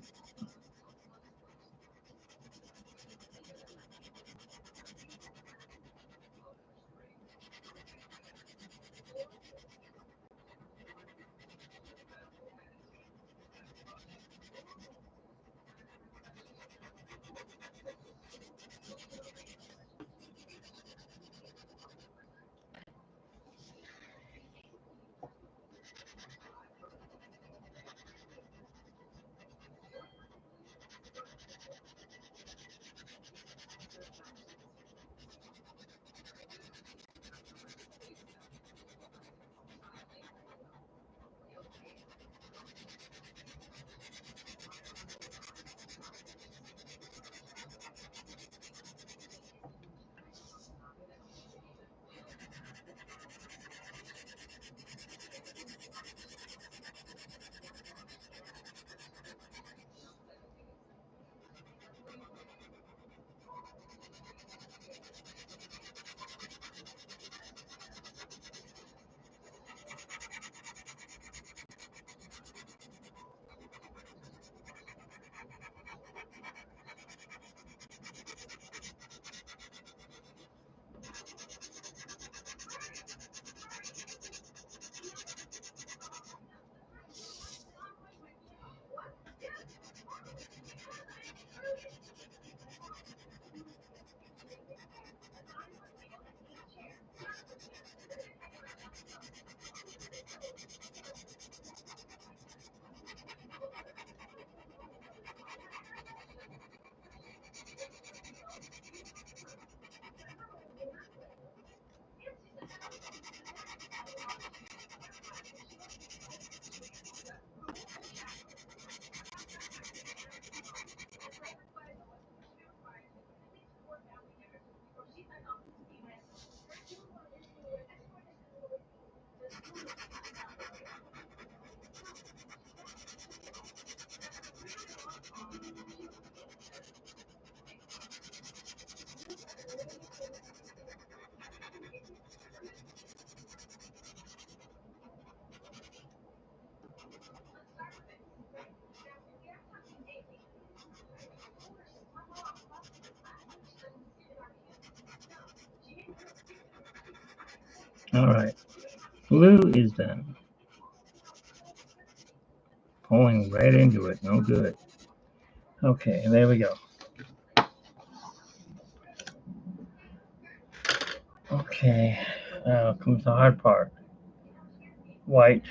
S1: All right. Blue is done. Pulling right into it. No good. Okay, there we go. Okay. Now comes the hard part. White.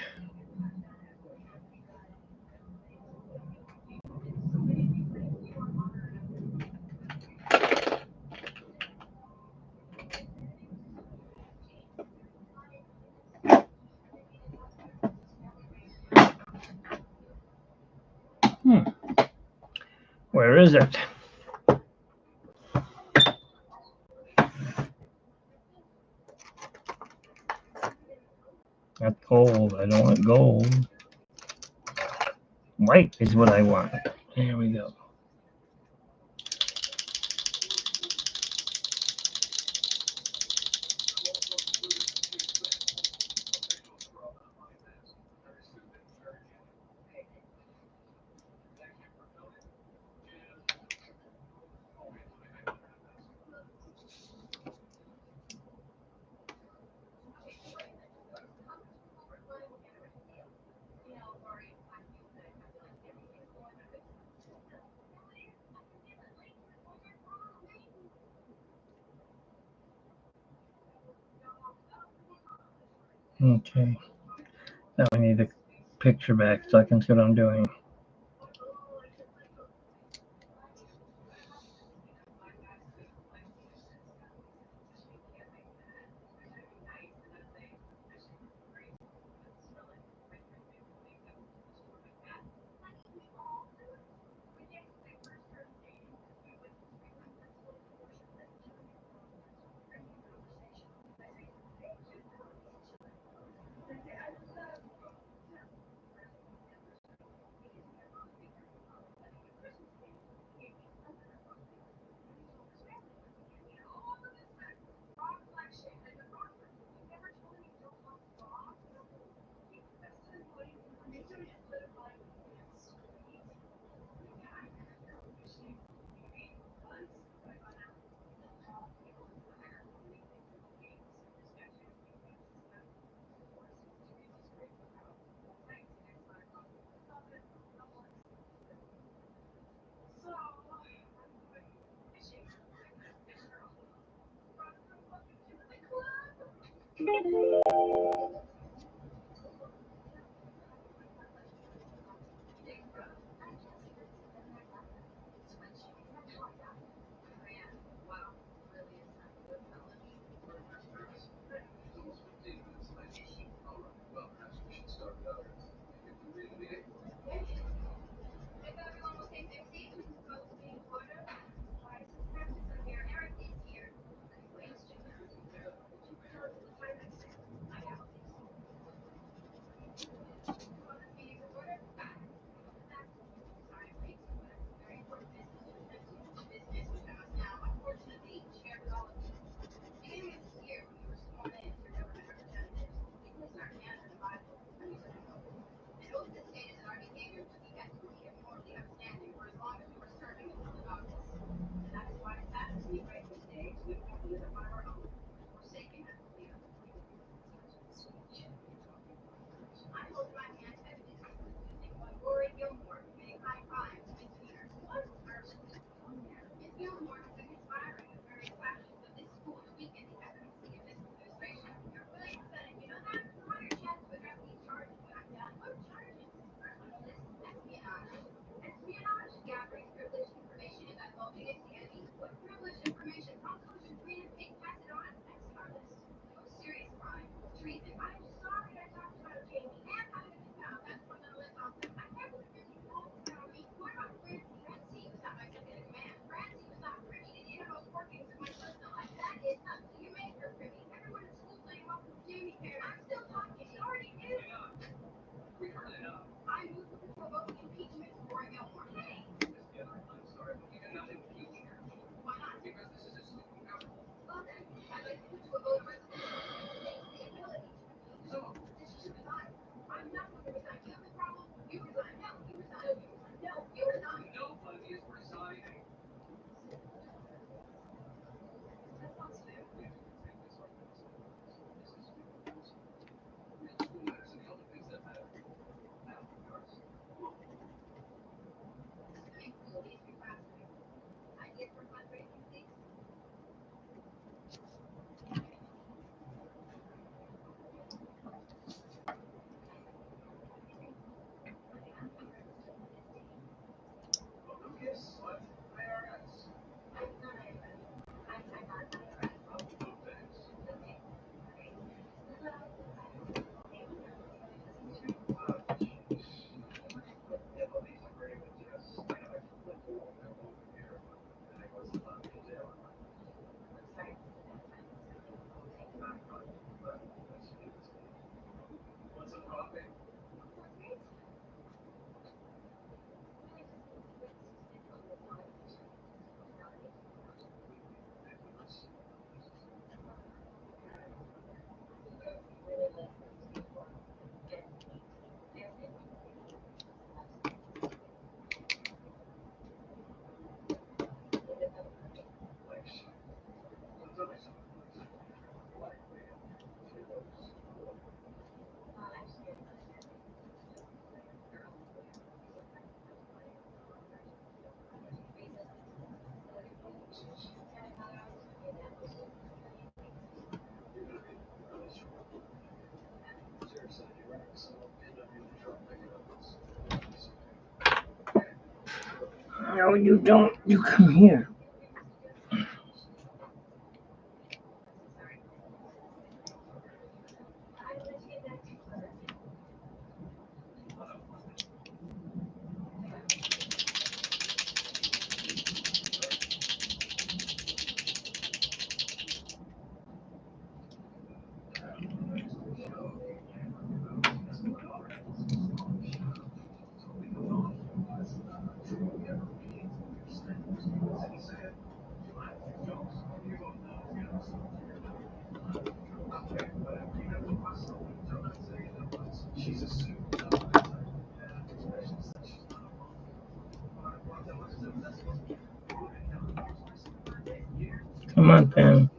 S1: Hmm. Where is it? That's gold. I don't want gold. White is what I want. There we go. Okay. Now we need the picture back so I can see what I'm doing. No, you don't. You come here. Come on, pen.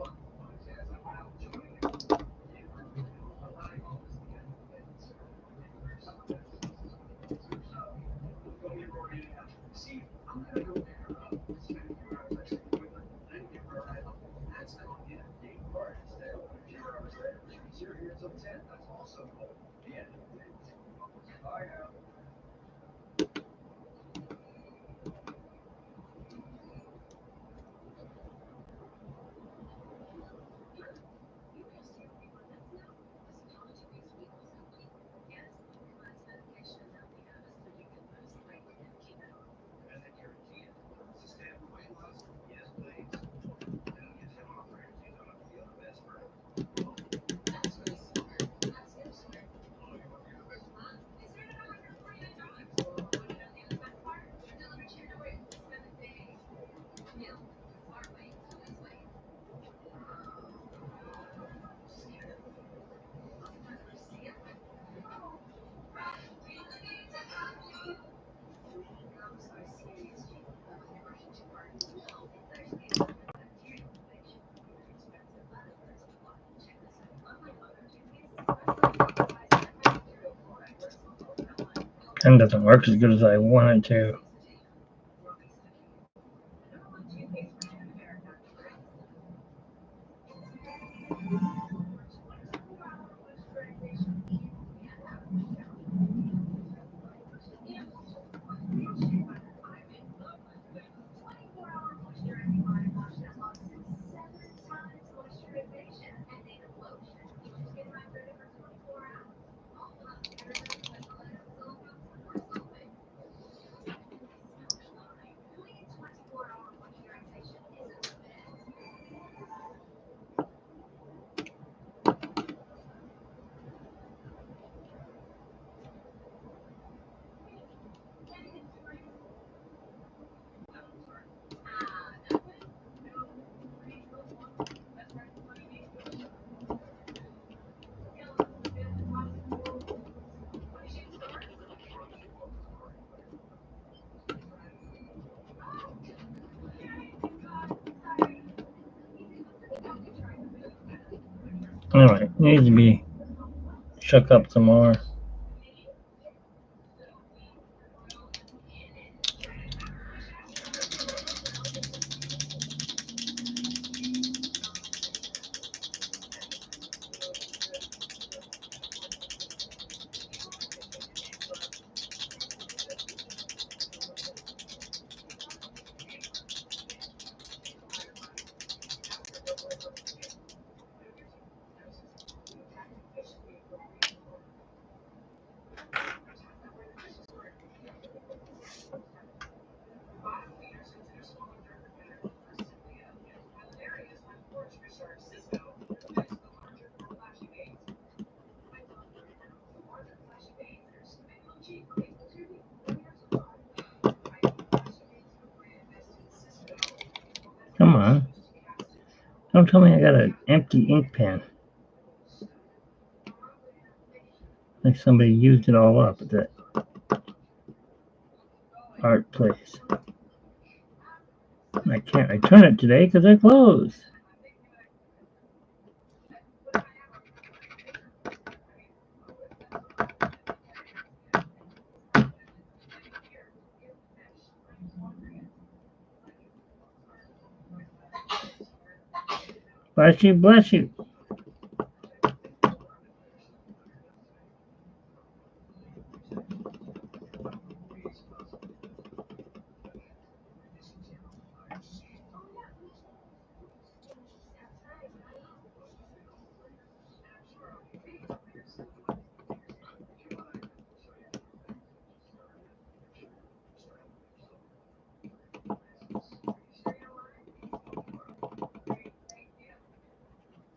S1: Pen doesn't work as good as I want it to. Anyway, it needs to be shook up some more. Come on. Don't tell me I got an empty ink pen. Like somebody used it all up at that art place. I can't return it today because they're closed. Bless you, bless you.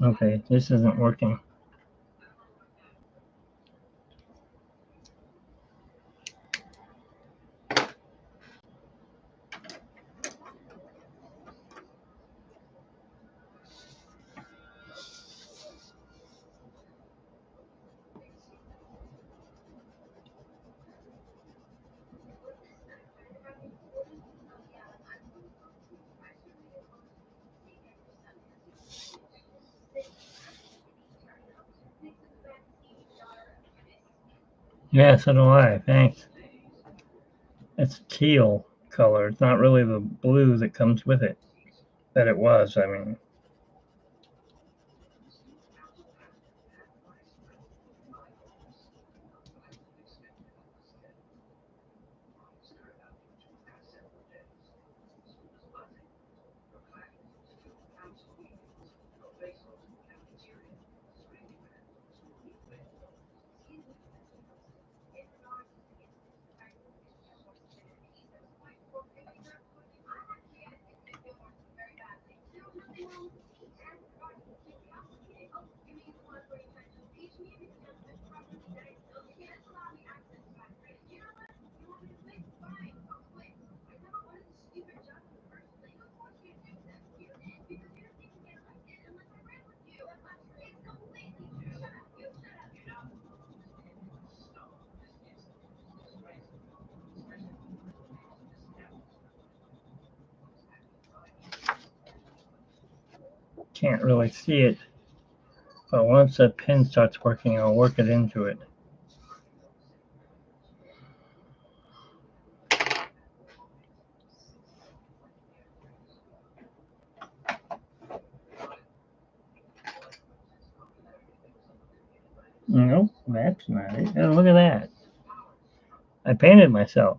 S1: Okay, this isn't working. Yeah, so do I. Thanks. It's teal color. It's not really the blue that comes with it. That it was, I mean. Can't really see it. But once the pen starts working, I'll work it into it. Nope, that's not it. Oh, look at that. I painted myself.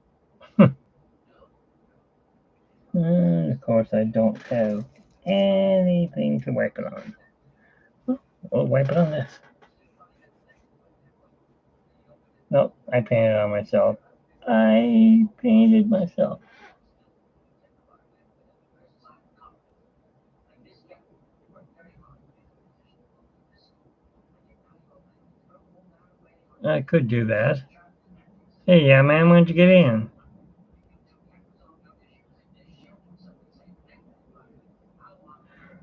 S1: Of course, I don't have anything to wipe it on. I'll wipe it on this. Nope, I painted on myself. I painted myself. I could do that. Hey, yeah, man, when'd you get in?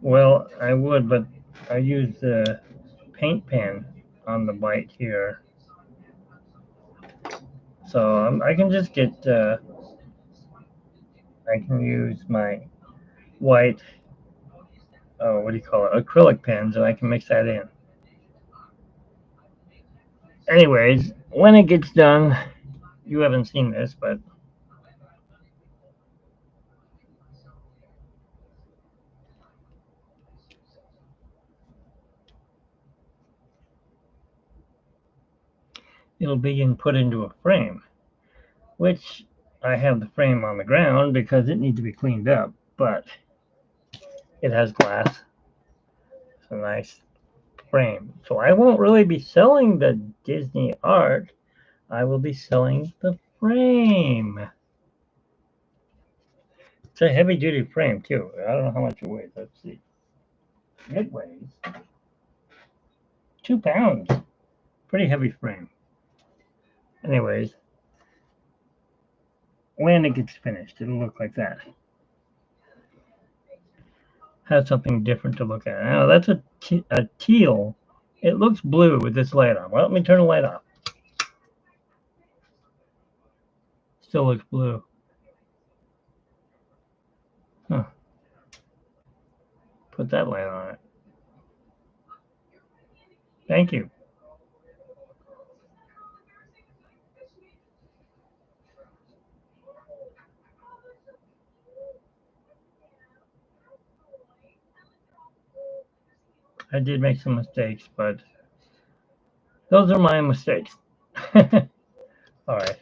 S1: Well, I would, but I use the paint pen on the bite here. So I can just get, I can use my white, oh, what do you call it, acrylic pens, and I can mix that in. Anyways, when it gets done, you haven't seen this, but it'll be put into a frame, which I have the frame on the ground because it needs to be cleaned up, but it has glass. It's a nice frame. So I won't really be selling the Disney art. I will be selling the frame. It's a heavy duty frame too. I don't know how much it weighs. Let's see. It weighs 2 pounds. Pretty heavy frame. Anyways, when it gets finished, it'll look like that. Has something different to look at. Now that's a teal. It looks blue with this light on. Well, let me turn the light off. Still looks blue. Huh. Put that light on it. Thank you. I did make some mistakes, but those are my mistakes. All right.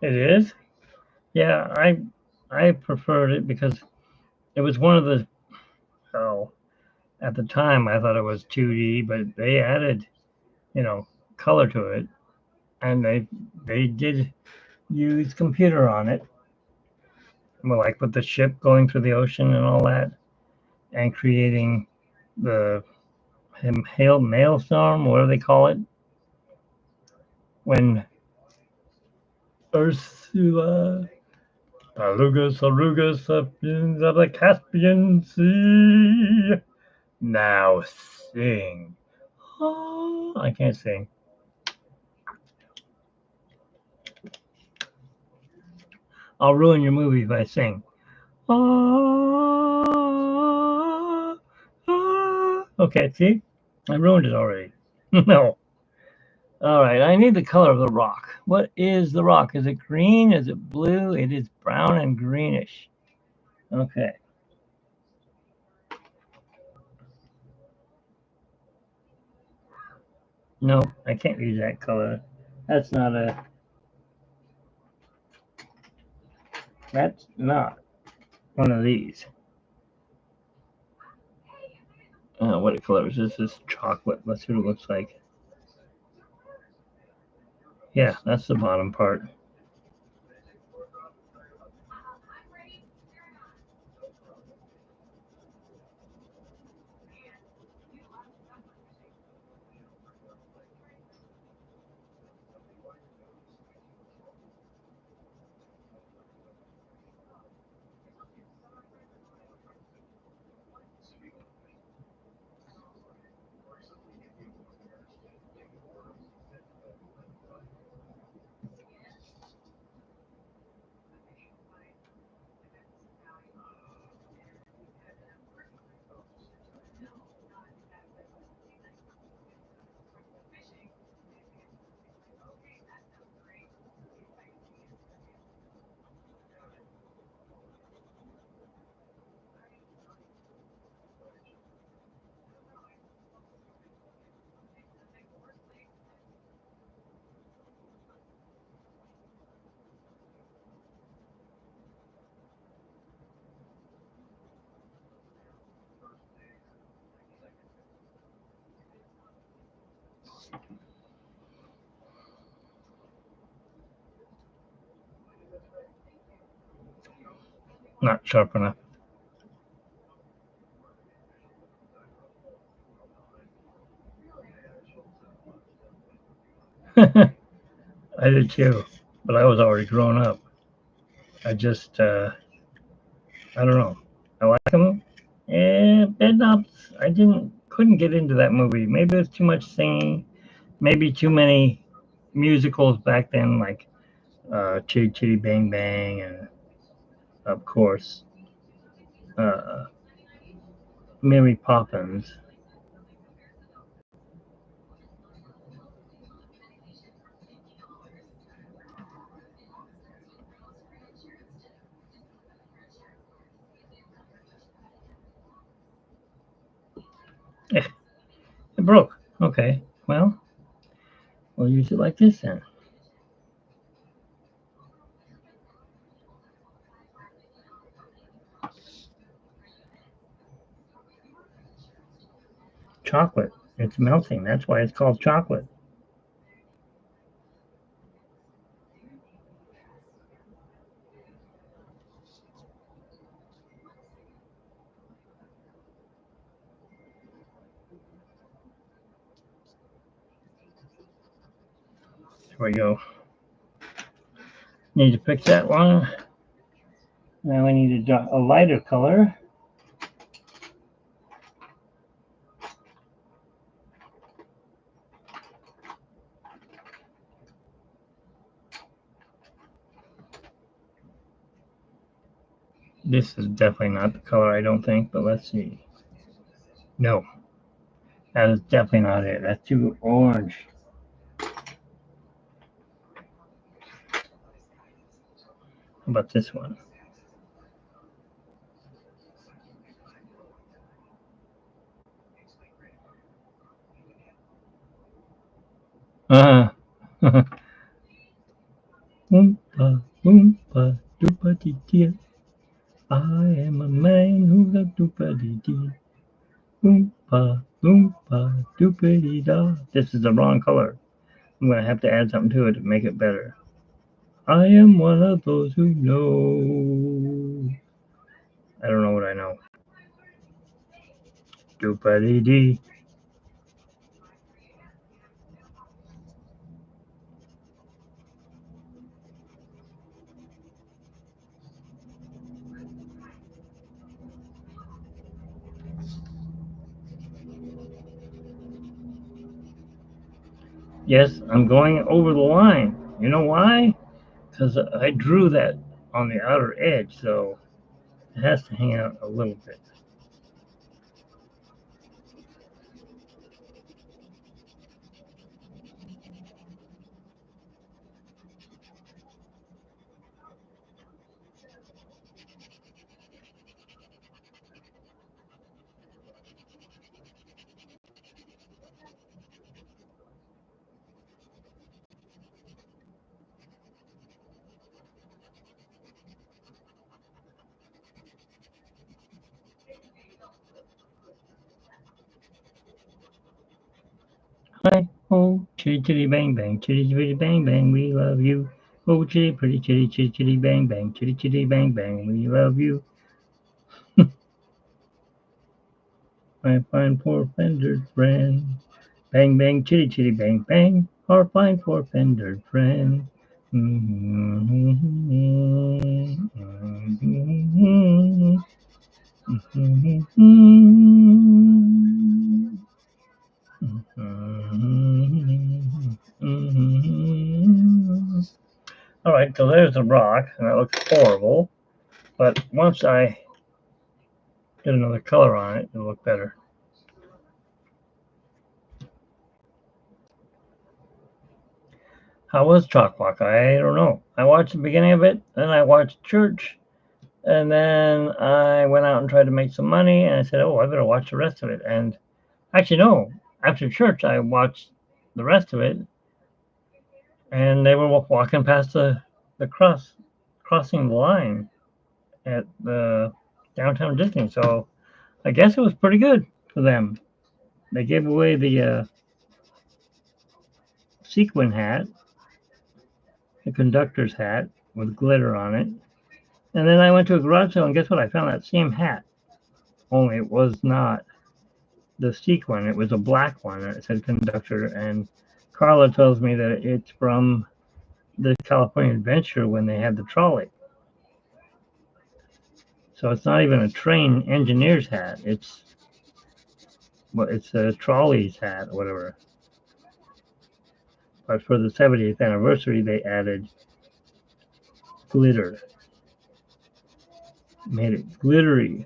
S1: It is? Yeah, I preferred it because it was one of the, oh, at the time I thought it was 2D, but they added, you know, color to it, and they did use computer on it, well, like with the ship going through the ocean and all that, and creating the hail maelstrom, whatever they call it, when Ursula Talugas Arugas Sapiens of the Caspian Sea now sing. Oh, I can't sing. I'll ruin your movie if I sing. Ah, ah. Okay, see? I ruined it already. No. All right, I need the color of the rock. What is the rock? Is it green? Is it blue? It is brown and greenish. Okay. No, I can't use that color. That's not a. That's not one of these. What color is this? This is chocolate. Let's see what it looks like. Yeah, that's the bottom part. Not sharp enough. I did too, but I was already grown up. I just, I don't know. I like them. Bed knobs. I couldn't get into that movie. Maybe it was too much singing. Maybe too many musicals back then, like Chitty Chitty Bang Bang, and of course, uh, Mary Poppins. Eh, it broke. Okay, well, we'll use it like this then. Chocolate. It's melting. That's why it's called chocolate. There we go. Need to fix that one. Now we need a lighter color. This is definitely not the color, I don't think, but let's see. No, that is definitely not it. That's too orange. How about this one? Uh, Oompa, oompa, doopa dee dee. I am a man who's a doopa dee dee. Oompa, oompa, doopa dee da. This is the wrong color. I'm going to have to add something to it to make it better. I am one of those who know. I don't know what I know. Doopa dee dee. Yes, I'm going over the line. You know why? Because I drew that on the outer edge, so It has to hang out a little bit. Hi, oh, chitty chitty bang bang, chitty chitty bang bang, we love you. Oh, chitty pretty chitty chitty chitty bang bang, chitty chitty bang bang, we love you. My fine four fendered friend. Bang bang chitty chitty bang bang, our fine four fendered friend. All right, so there's the rock, and that looks horrible. But once I get another color on it, it'll look better. How was Chalk Walk? I don't know. I watched the beginning of it, then I watched church, and then I went out and tried to make some money, and I said, oh, I better watch the rest of it. And actually, no. After church, I watched the rest of it, and they were walking past the crossing the line at the downtown Disney. So I guess it was pretty good for them. They gave away the sequin hat, the conductor's hat with glitter on it. And then I went to a garage sale, and guess what? I found that same hat, only it was not the sequin. It was a black one, and it said conductor. And Carla tells me that it's from the California Adventure when they had the trolley. So it's not even a train engineer's hat. It's a trolley's hat or whatever. But for the 70th anniversary, they added glitter, made it glittery.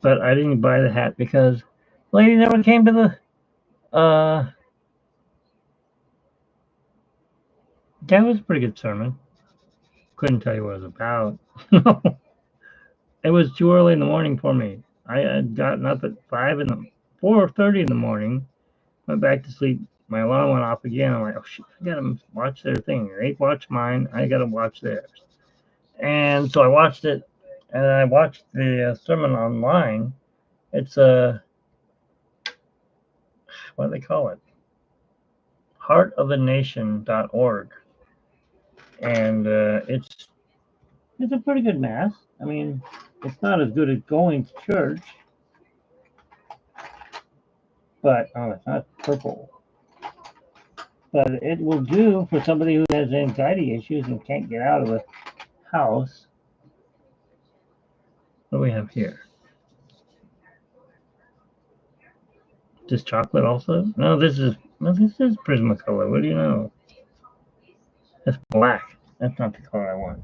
S1: But I didn't buy the hat because the lady never came to the. That was a pretty good sermon. Couldn't tell you what it was about. It was too early in the morning for me. I had gotten up at 4:30 in the morning. Went back to sleep. My alarm went off again. I'm like, oh shit, I gotta watch their thing. They watch mine. I gotta watch theirs. And so I watched it, and I watched the sermon online. It's what do they call it? Heartofanation.org, and it's a pretty good mass. I mean, it's not as good as going to church, but oh, it's not purple. But it will do for somebody who has anxiety issues and can't get out of the house. What do we have here? This chocolate also? No, this is Prismacolor. What do you know? That's black. That's not the color I want.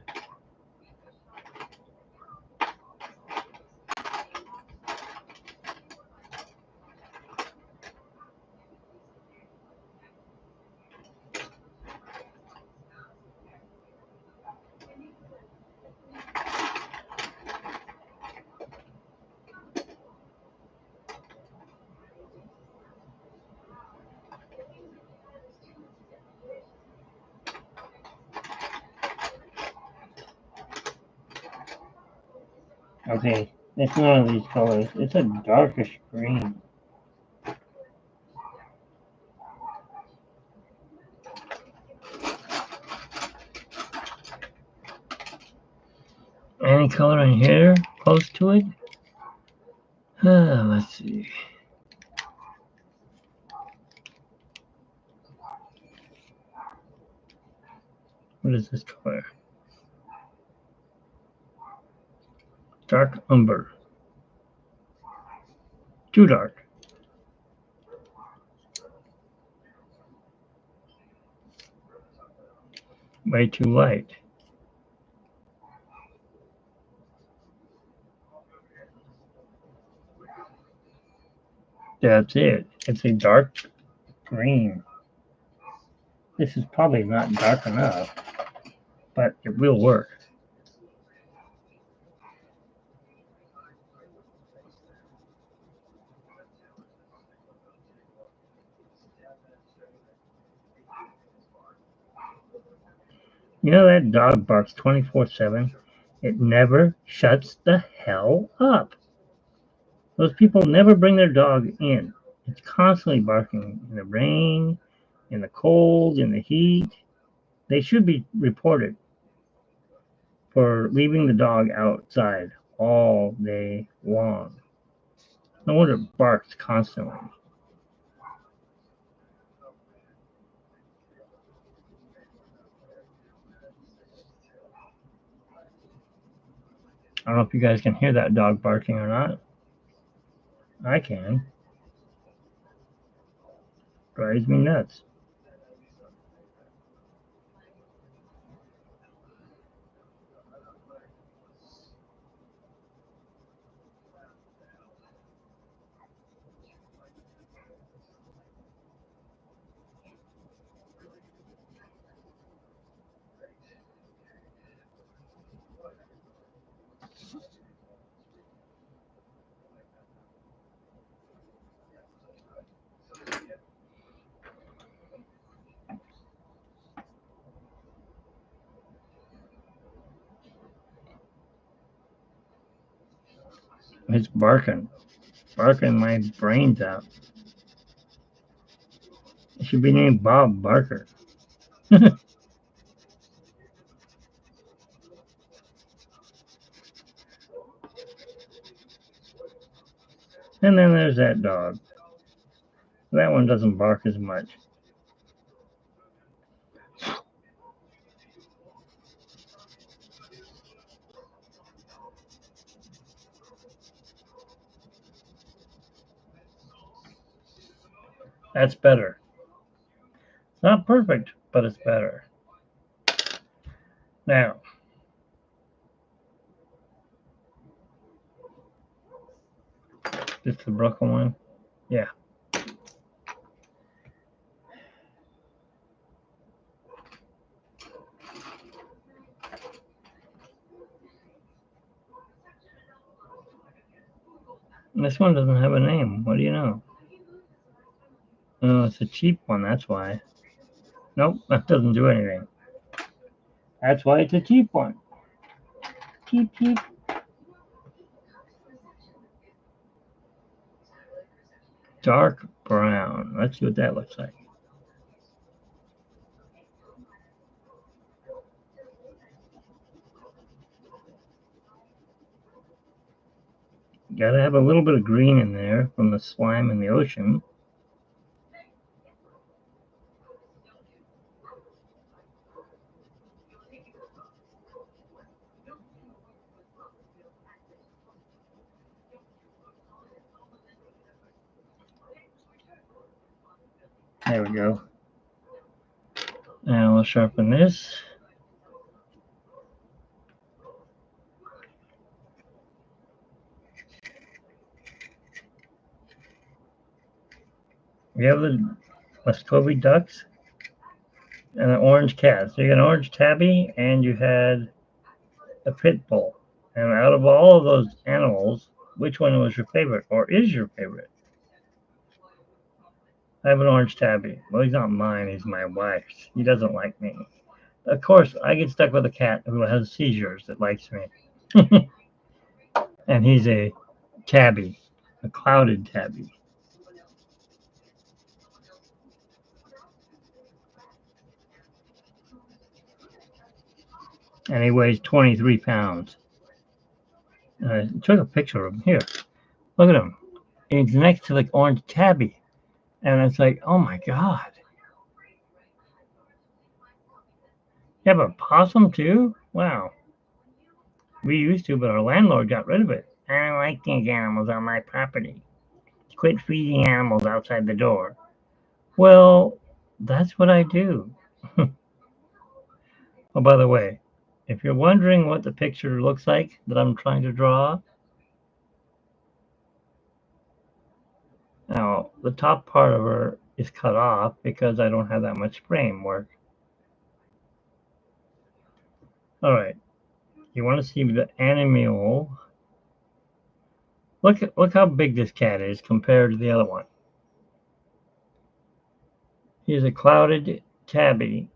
S1: Okay, it's none of these colors. It's a darkish green. Any color in here close to it? Let's see. What is this color? Dark umber. Too dark. Way too light. That's it. It's a dark green. This is probably not dark enough, but it will work. You know that dog barks 24/7? It never shuts the hell up. Those people never bring their dog in. It's constantly barking in the rain, in the cold, in the heat. They should be reported for leaving the dog outside all day long. No wonder it barks constantly. I don't know if you guys can hear that dog barking or not. I can. Drives me nuts. It's barking my brains out. It should be named Bob Barker. And then there's that dog. That one doesn't bark as much. That's better. Not perfect, but it's better. Now, this is the Brooklyn one. Yeah. And this one doesn't have a name. What do you know? Oh, it's a cheap one. That's why. Nope, that doesn't do anything. That's why it's a cheap one. Cheap, cheap. Dark brown. Let's see what that looks like. Gotta have a little bit of green in there from the slime in the ocean. There we go. Now we'll sharpen this. We have the Muscovy ducks and an orange cat. So you got an orange tabby and you had a pit bull. And out of all of those animals, which one was your favorite or is your favorite? I have an orange tabby. Well, he's not mine, he's my wife's. He doesn't like me. Of course, I get stuck with a cat who has seizures that likes me. And he's a tabby, a clouded tabby. And he weighs 23 pounds. I took a picture of him. Here, look at him. He's next to the orange tabby. And it's like, oh my God. You have a possum too? Wow. We used to, but our landlord got rid of it. I don't like these animals on my property. quit feeding animals outside the door. Well, that's what I do. Oh, by the way, if you're wondering what the picture looks like that I'm trying to draw, now the top part of her is cut off because I don't have that much framework. All right, you want to see the animal. Look how big this cat is compared to the other one. He's a clouded tabby,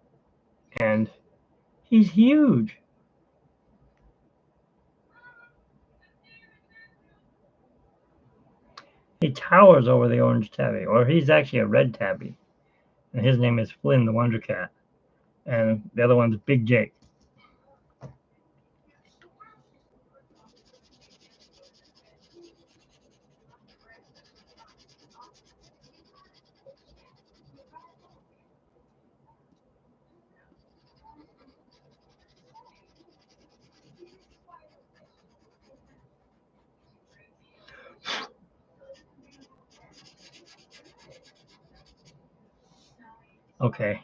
S1: and he's huge. He towers over the orange tabby, or he's actually a red tabby, and his name is Flynn the Wonder Cat, and the other one's Big Jake. Okay,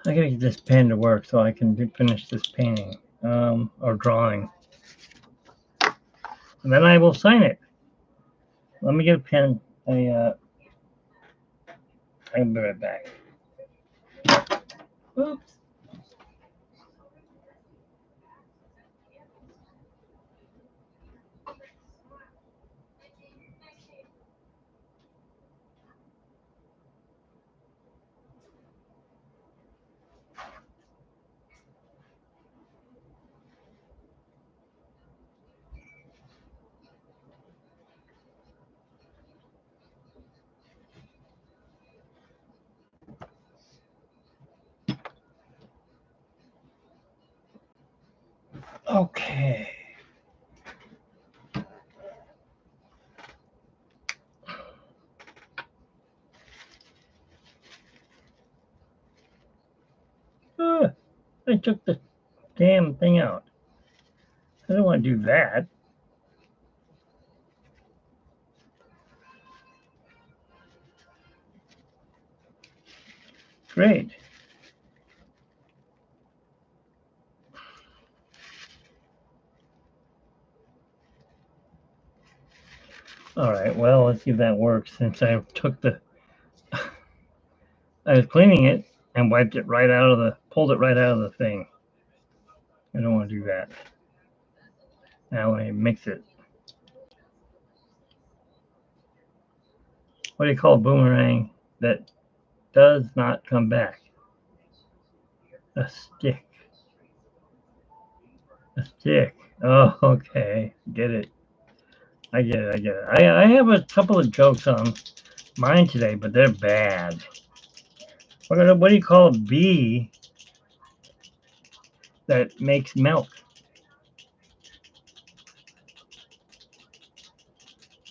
S1: I gotta get this pen to work so I can finish this painting or drawing, and then I will sign it. Let me get a pen. I'll be right back. Oops. Okay. Ah, I took the damn thing out. I don't want to do that. Great. All right. Well, let's see if that works. Since I took the, I was cleaning it and wiped it right out of the, pulled it right out of the thing. I don't want to do that. Now I mix it. What do you call a boomerang that does not come back? A stick. A stick. Oh, okay. Get it. I get it. I get it. I have a couple of jokes on mine today, but they're bad. What do you call a bee that makes milk?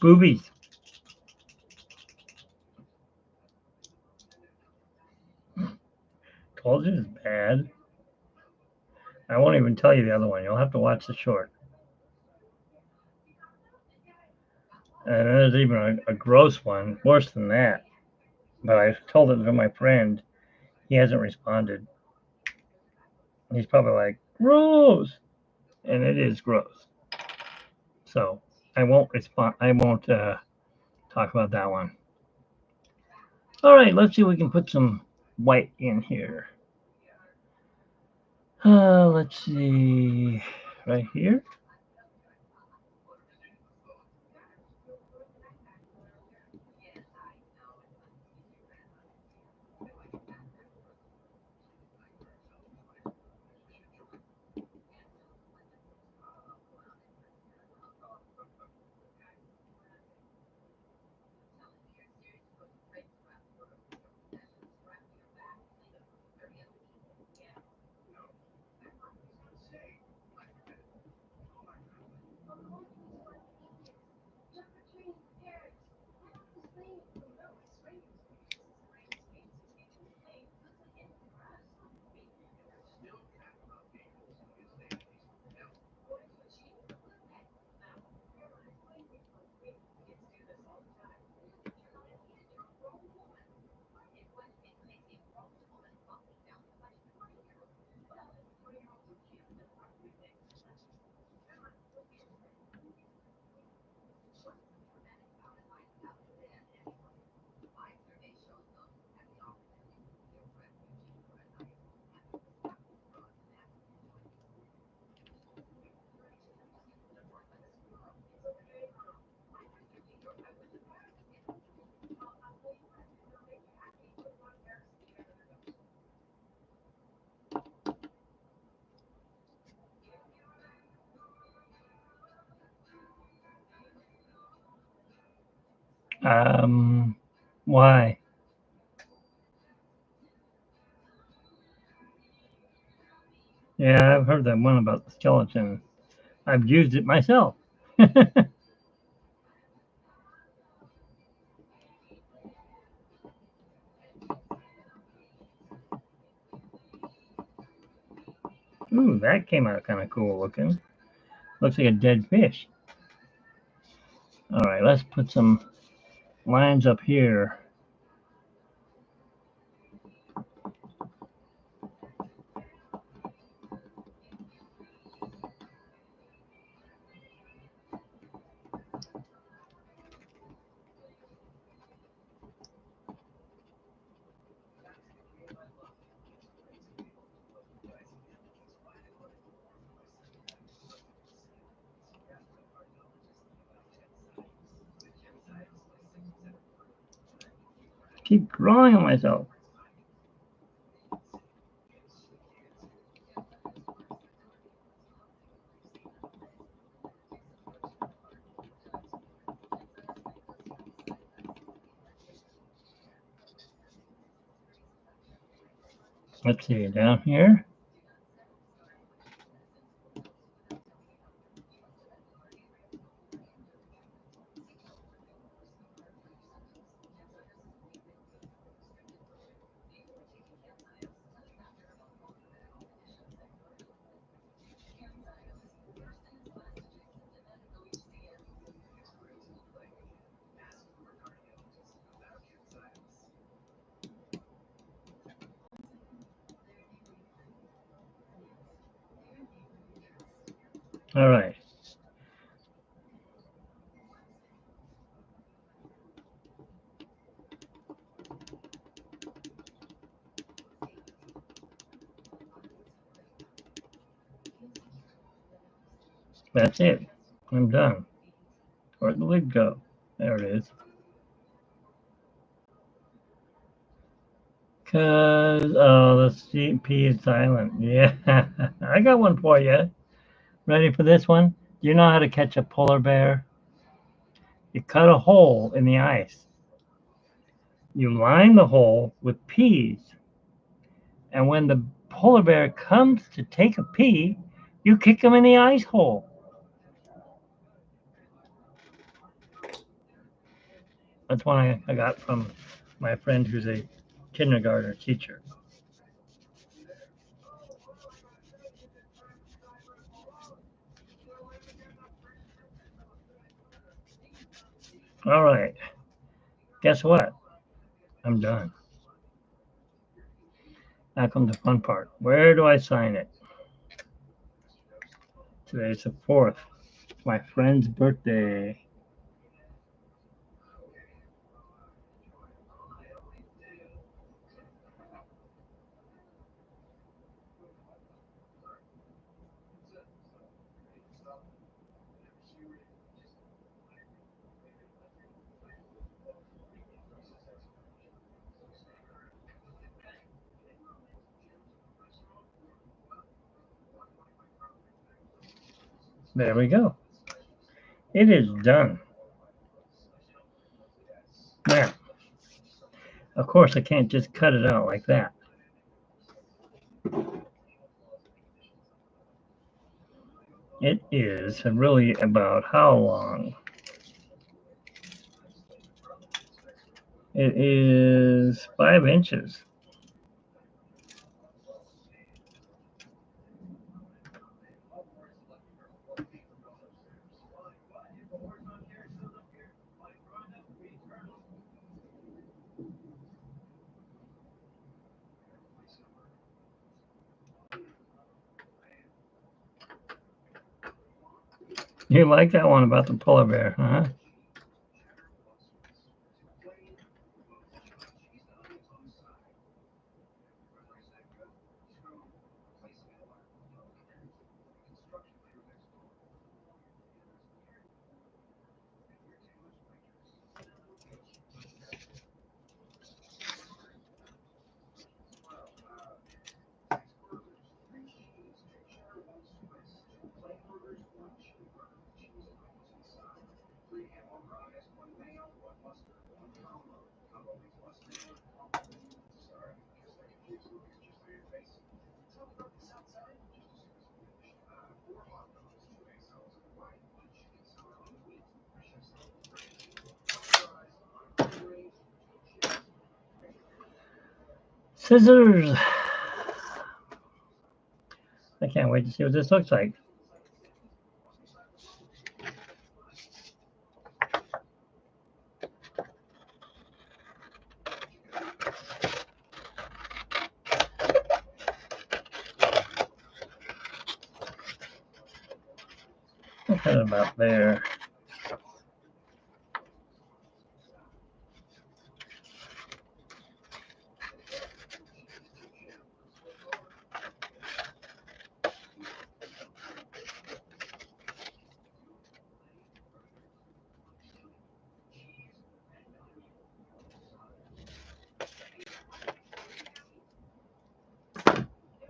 S1: Boobies. Told you it's bad. I won't even tell you the other one. You'll have to watch the short. And there's even a gross one, worse than that. But I told it to my friend. He hasn't responded. He's probably like, gross. And it is gross. So I won't respond. I won't talk about that one. All right, let's see if we can put some white in here. Let's see, right here. Um, why? Yeah, I've heard that one about the skeleton. I've used it myself. Ooh, that came out kind of cool looking. Looks like a dead fish. All right, let's put some lines up here. Keep drawing on myself. Let's see, down here. All right. That's it. I'm done. Where'd the lid go? There it is. Cause the CP is silent. Yeah, I got one for you. Ready for this one? Do you know how to catch a polar bear? You cut a hole in the ice. You line the hole with peas, and when the polar bear comes to take a pee, you kick him in the ice hole. That's one I got from my friend who's a kindergarten teacher. All right. Guess what? I'm done. Now comes the fun part. Where do I sign it? Today's the 4th. It's my friend's birthday. There we go. It is done. Now, of course, I can't just cut it out like that. It is really about how long? It is 5 inches. You like that one about the polar bear, huh? Scissors. I can't wait to see what this looks like. I'll cut it about there.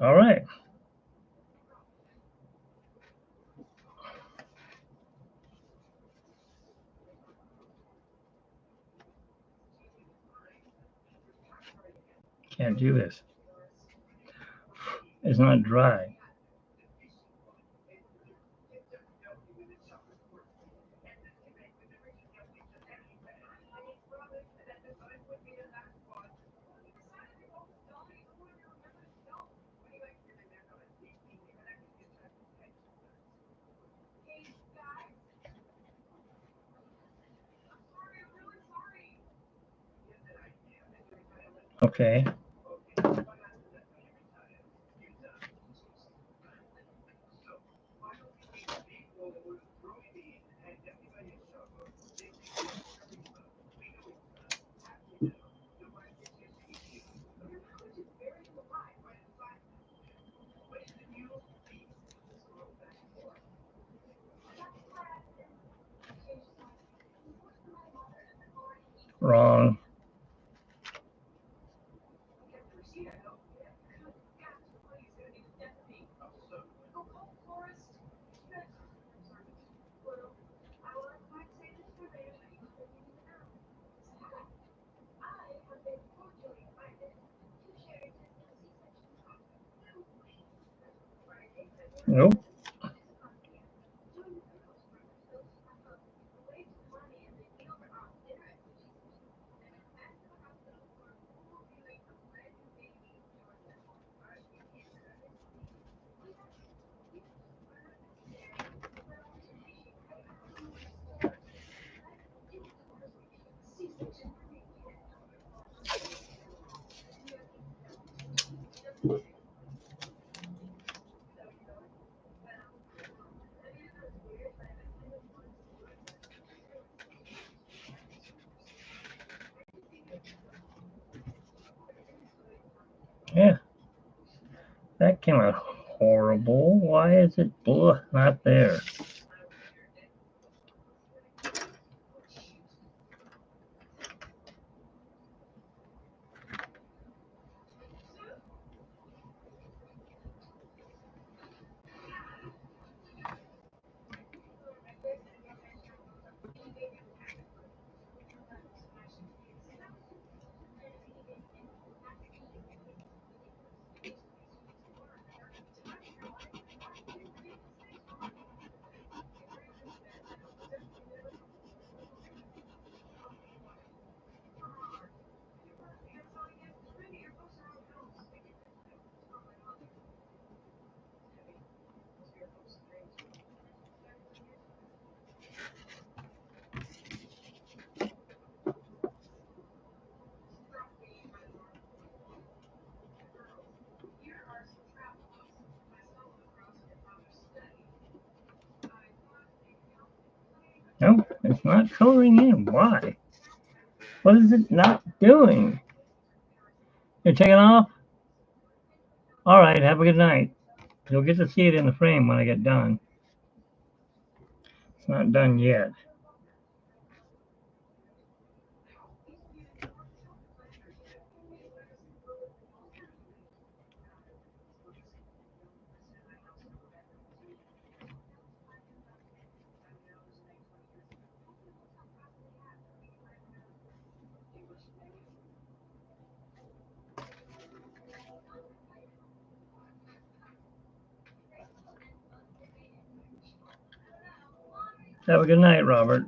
S1: All right. Can't do this. It's not dry. Okay. Wrong. Nope. Yeah. That came out horrible. Why is it not there? No, it's not coloring in. Why? What is it not doing? You're taking off? All right, have a good night. You'll get to see it in the frame when I get done. It's not done yet. Have a good night, Robert.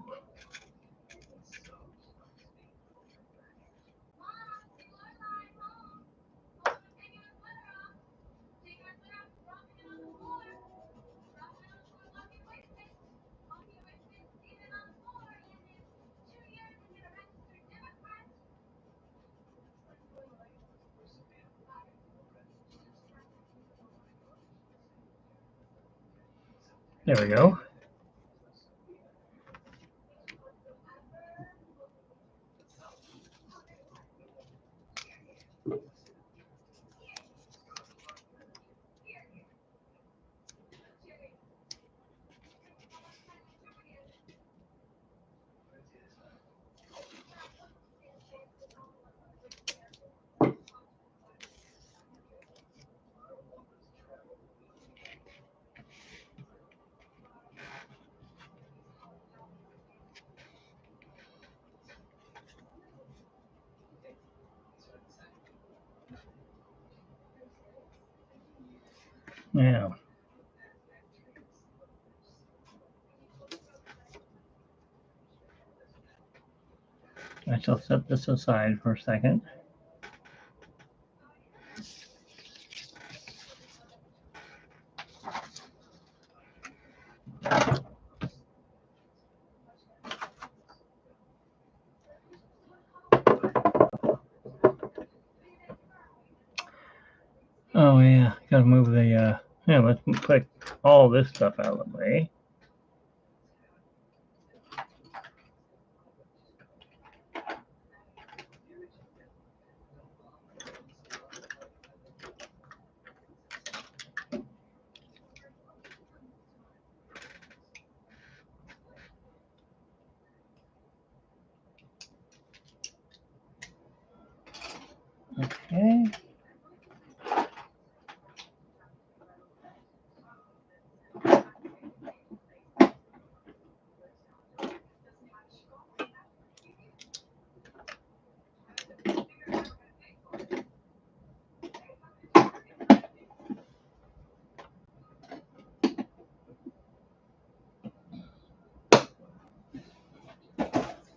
S1: There we go. Now, I shall set this aside for a second. Oh yeah, gotta move the, yeah, let's put all this stuff out of the way. Okay.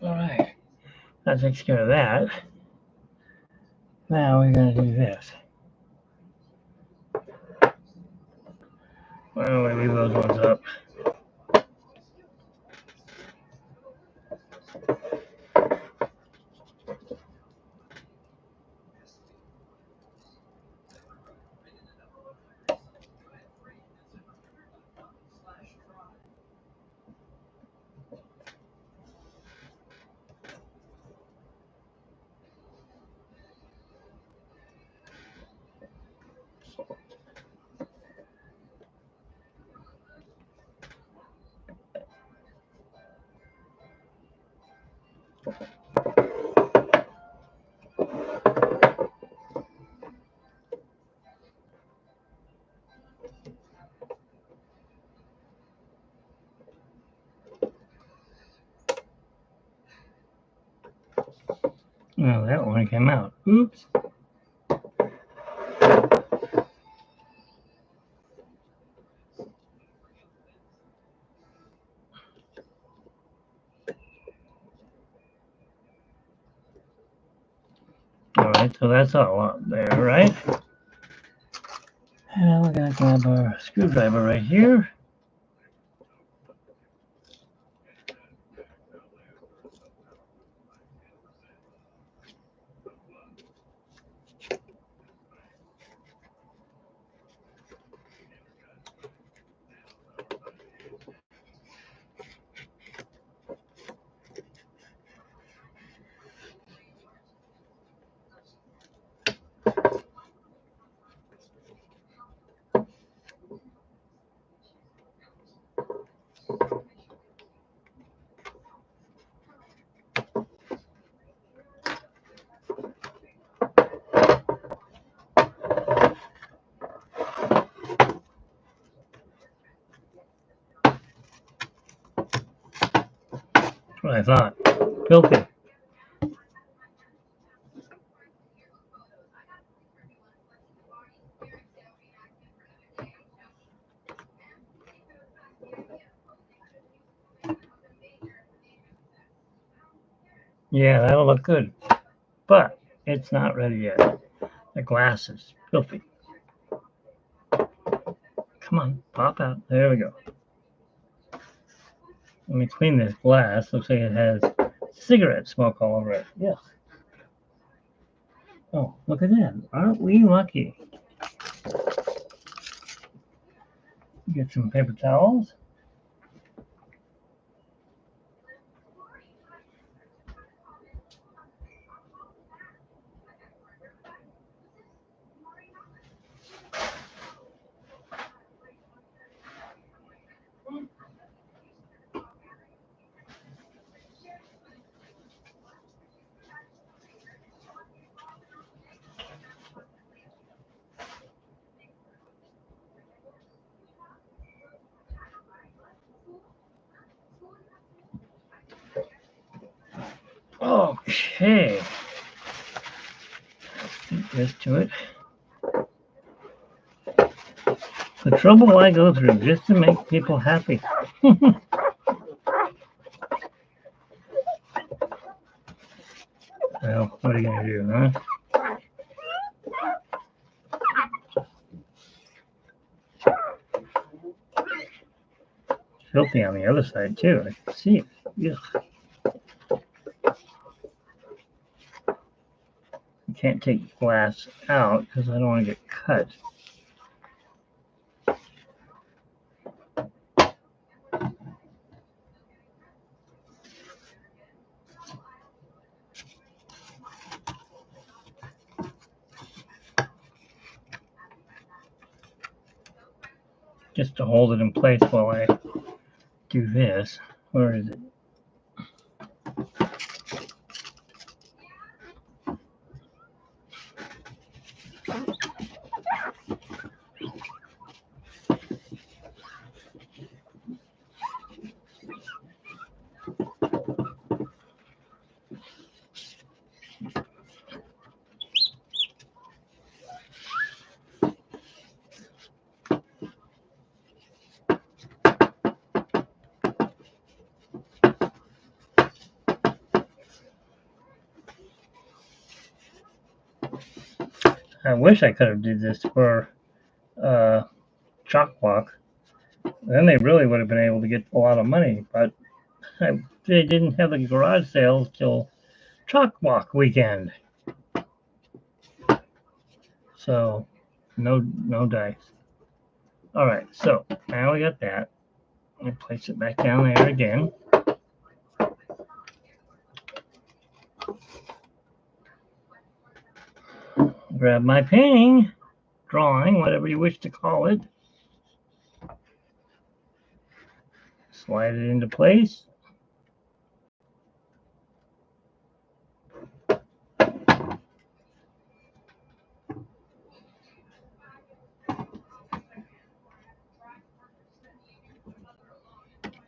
S1: All right, that takes care of that. Now we're gonna do this. Well, we leave those ones up. Well, that one came out. Oops. All right, so that's all up there, right? And we're gonna grab our screwdriver right here. That's what I thought. Filthy. Yeah, that'll look good. But it's not ready yet. The glass is filthy. Come on, pop out. There we go. Let me clean this glass. Looks like it has cigarette smoke all over it. Yeah. Oh, look at that. Aren't we lucky? Get some paper towels. Okay. Let's do this to it. The trouble I go through just to make people happy. Well, what are you going to do, huh? Filthy on the other side, too. I can see it. Ugh. I can't take glass out because I don't want to get cut. Just to hold it in place while I do this. Where is it? I wish I could have did this for Chalk Walk. Then they really would have been able to get a lot of money. But they didn't have the garage sales till Chalk Walk weekend. So no dice. All right, so now we got that. I place it back down there again. Grab my painting, drawing, whatever you wish to call it. Slide it into place.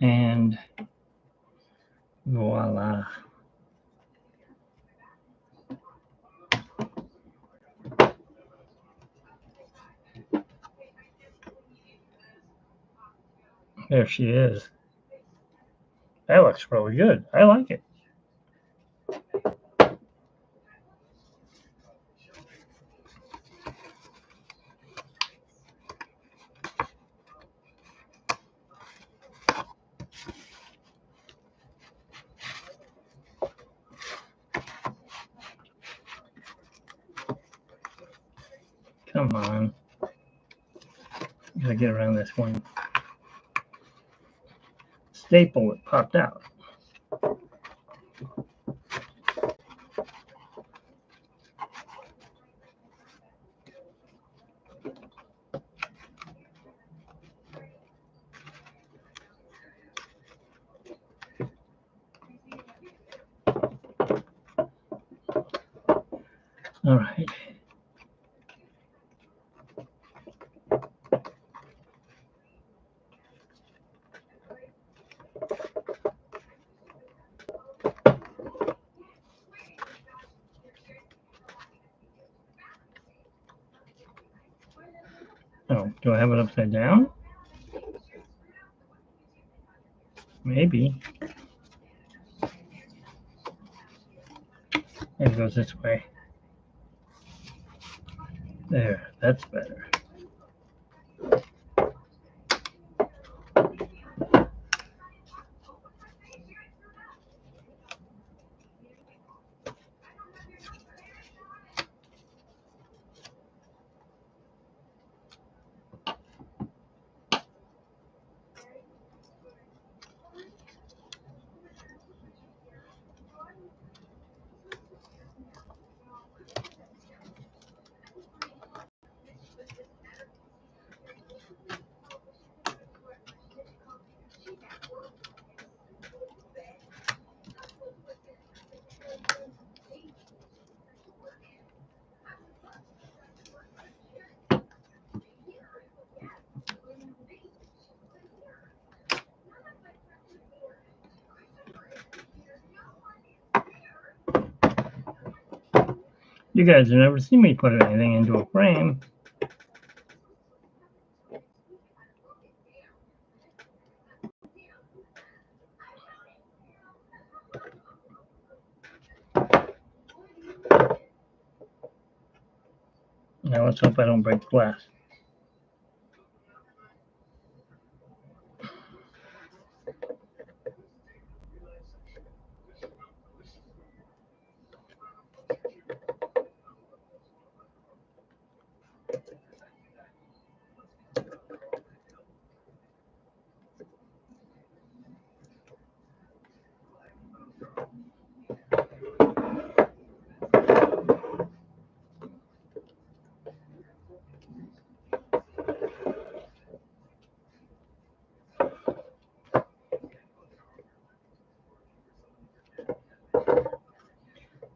S1: And voila. There she is. That looks really good. I like it. Come on. Gotta get around this one staple that popped out. All right. Oh, do I have it upside down? Maybe. Maybe it goes this way. There, that's better. You guys have never seen me put anything into a frame. Now let's hope I don't break the glass.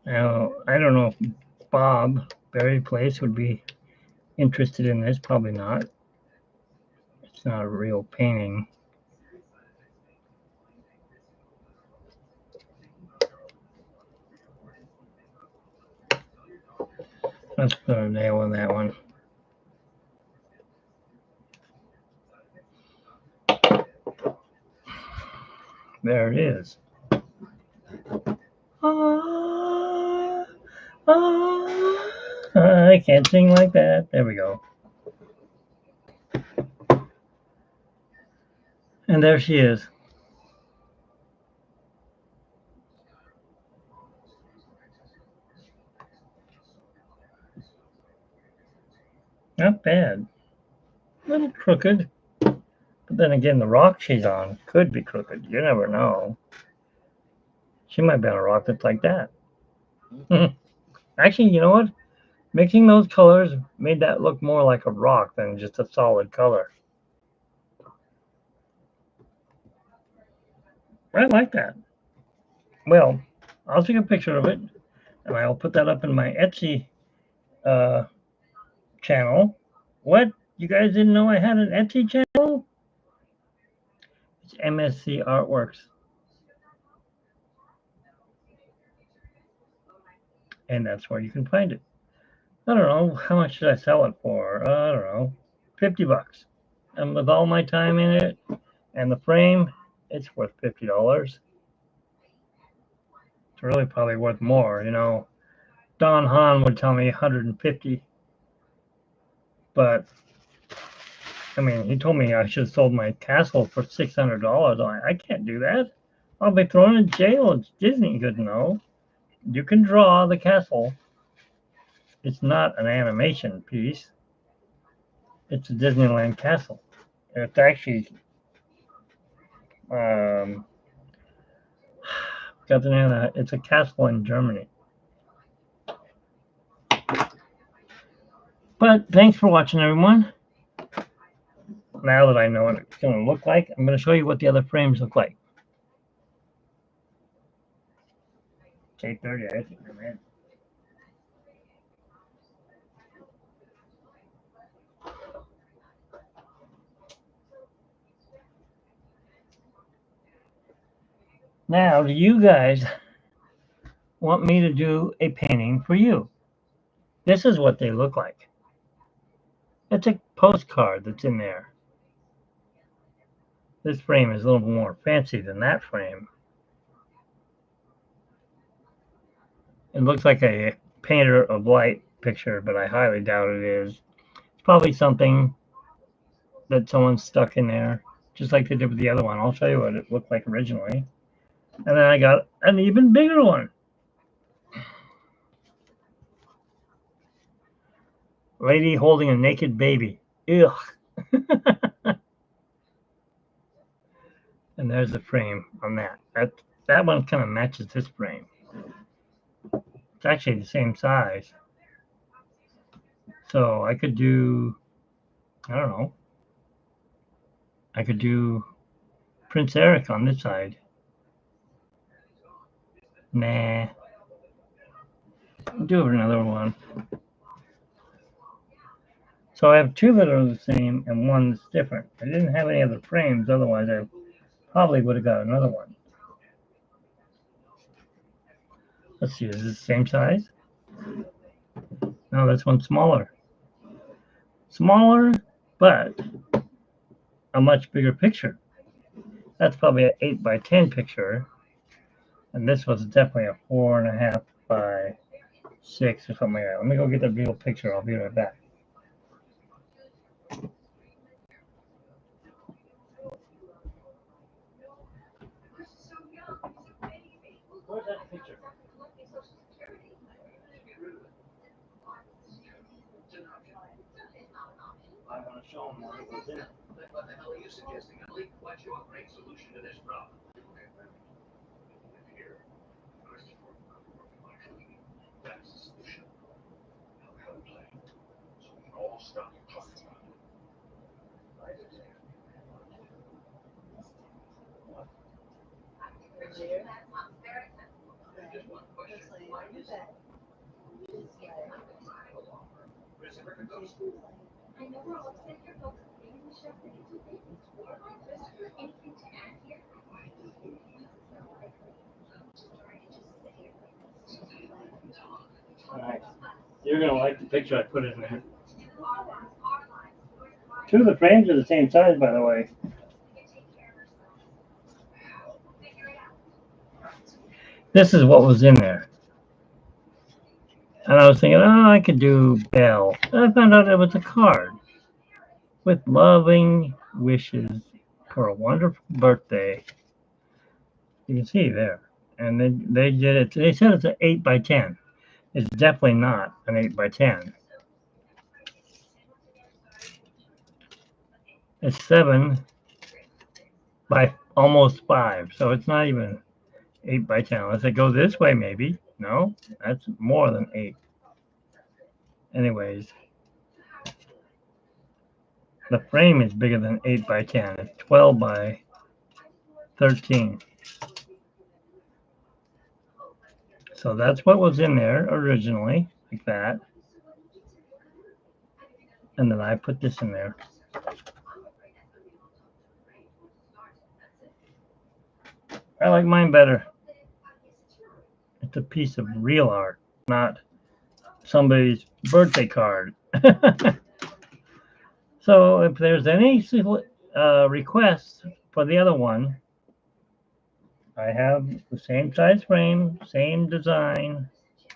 S1: Now, I don't know if Bob Berry Place would be interested in this. Probably not. It's not a real painting. Let's put a nail on that one. There it is. Ah, ah, I can't sing like that. There we go. And there she is. Not bad. A little crooked. But then again, the rock she's on could be crooked. You never know. She might be on a rock that's like that. Actually, you know what? Mixing those colors made that look more like a rock than just a solid color. I like that. Well, I'll take a picture of it and I'll put that up in my Etsy uh, channel. What? You guys didn't know I had an Etsy channel? It's MSC Artworks. And that's where you can find it. I don't know. How much should I sell it for? I don't know. 50 bucks. And with all my time in it and the frame, it's worth $50. It's really probably worth more, you know. Don Hahn would tell me 150, but I mean, he told me I should have sold my castle for $600. I can't do that. I'll be thrown in jail. It's Disney, you could know. You can draw the castle. It's not an animation piece. It's a Disneyland castle. It's actually um, got the name of that. It's a castle in Germany. But thanks for watching, everyone. Now that I know what it's going to look like, I'm going to show you what the other frames look like. It's 8:30, I think I'm in. Now, do you guys want me to do a painting for you? This is what they look like. It's a postcard that's in there. This frame is a little more fancy than that frame. It looks like a painter of light picture, but I highly doubt it is. It's probably something that someone stuck in there, just like they did with the other one. I'll show you what it looked like originally. And then I got an even bigger one. Lady holding a naked baby. Ugh. And there's the frame on that. That one kind of matches this frame. It's actually the same size. So I could do, I don't know, I could do Prince Eric on this side. Nah. Do another one. So I have two that are the same and one that's different. I didn't have any other frames, otherwise I probably would have got another one. Let's see, is this the same size? Now this one's smaller. Smaller, but a much bigger picture. That's probably an 8 by 10 picture. And this was definitely a 4.5 by 6 or something like that. Let me go get the real picture. I'll be right back. Where's that picture? I want to show them what was in it. What the hell are you suggesting, Ellie? What's your great solution to this problem? Here, Christopher, that's the solution. Now we have a plan. So we can all stop talking about it. Just one question. Why is that? Christopher goes. I know we're all upset here, folks. Maybe we should have Christopher, anything to add here? All right. You're going to like the picture I put in there. Two of the frames are the same size, by the way. This is what was in there. And I was thinking, oh, I could do Belle. And I found out it was a card with loving wishes for a wonderful birthday. You can see there. And they did it. They said it's an 8 by 10. It's definitely not an 8 by 10. It's 7 by almost 5. So it's not even 8 by 10. Unless it goes this way, maybe. No, that's more than 8. Anyways, the frame is bigger than 8 by 10. It's 12 by 13. So that's what was in there originally, like that. And then I put this in there. I like mine better. It's a piece of real art, not somebody's birthday card. So if there's any requests for the other one, I have the same size frame, same design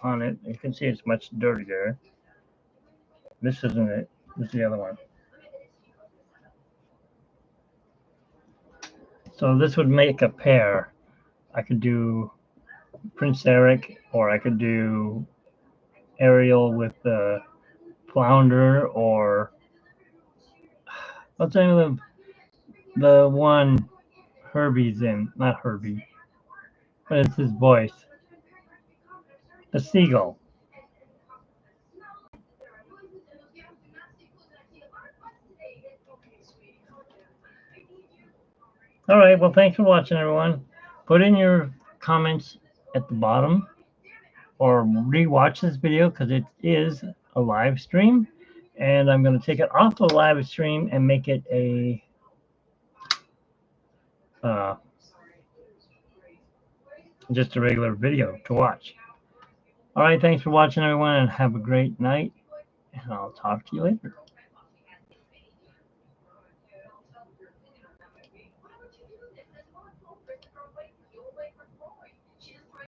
S1: on it. You can see it's much dirtier. This isn't it. This is the other one. So this would make a pair. I could do Prince Eric, or I could do Ariel with the Flounder, or what's the name of the one Herbie's in? Not Herbie, but it's his voice. The seagull. All right. Well, thanks for watching, everyone. Put in your comments at the bottom, or rewatch this video because it is a live stream, and I'm going to take it off the live stream and make it a just a regular video to watch. All right, thanks for watching, everyone, and have a great night, and I'll talk to you later.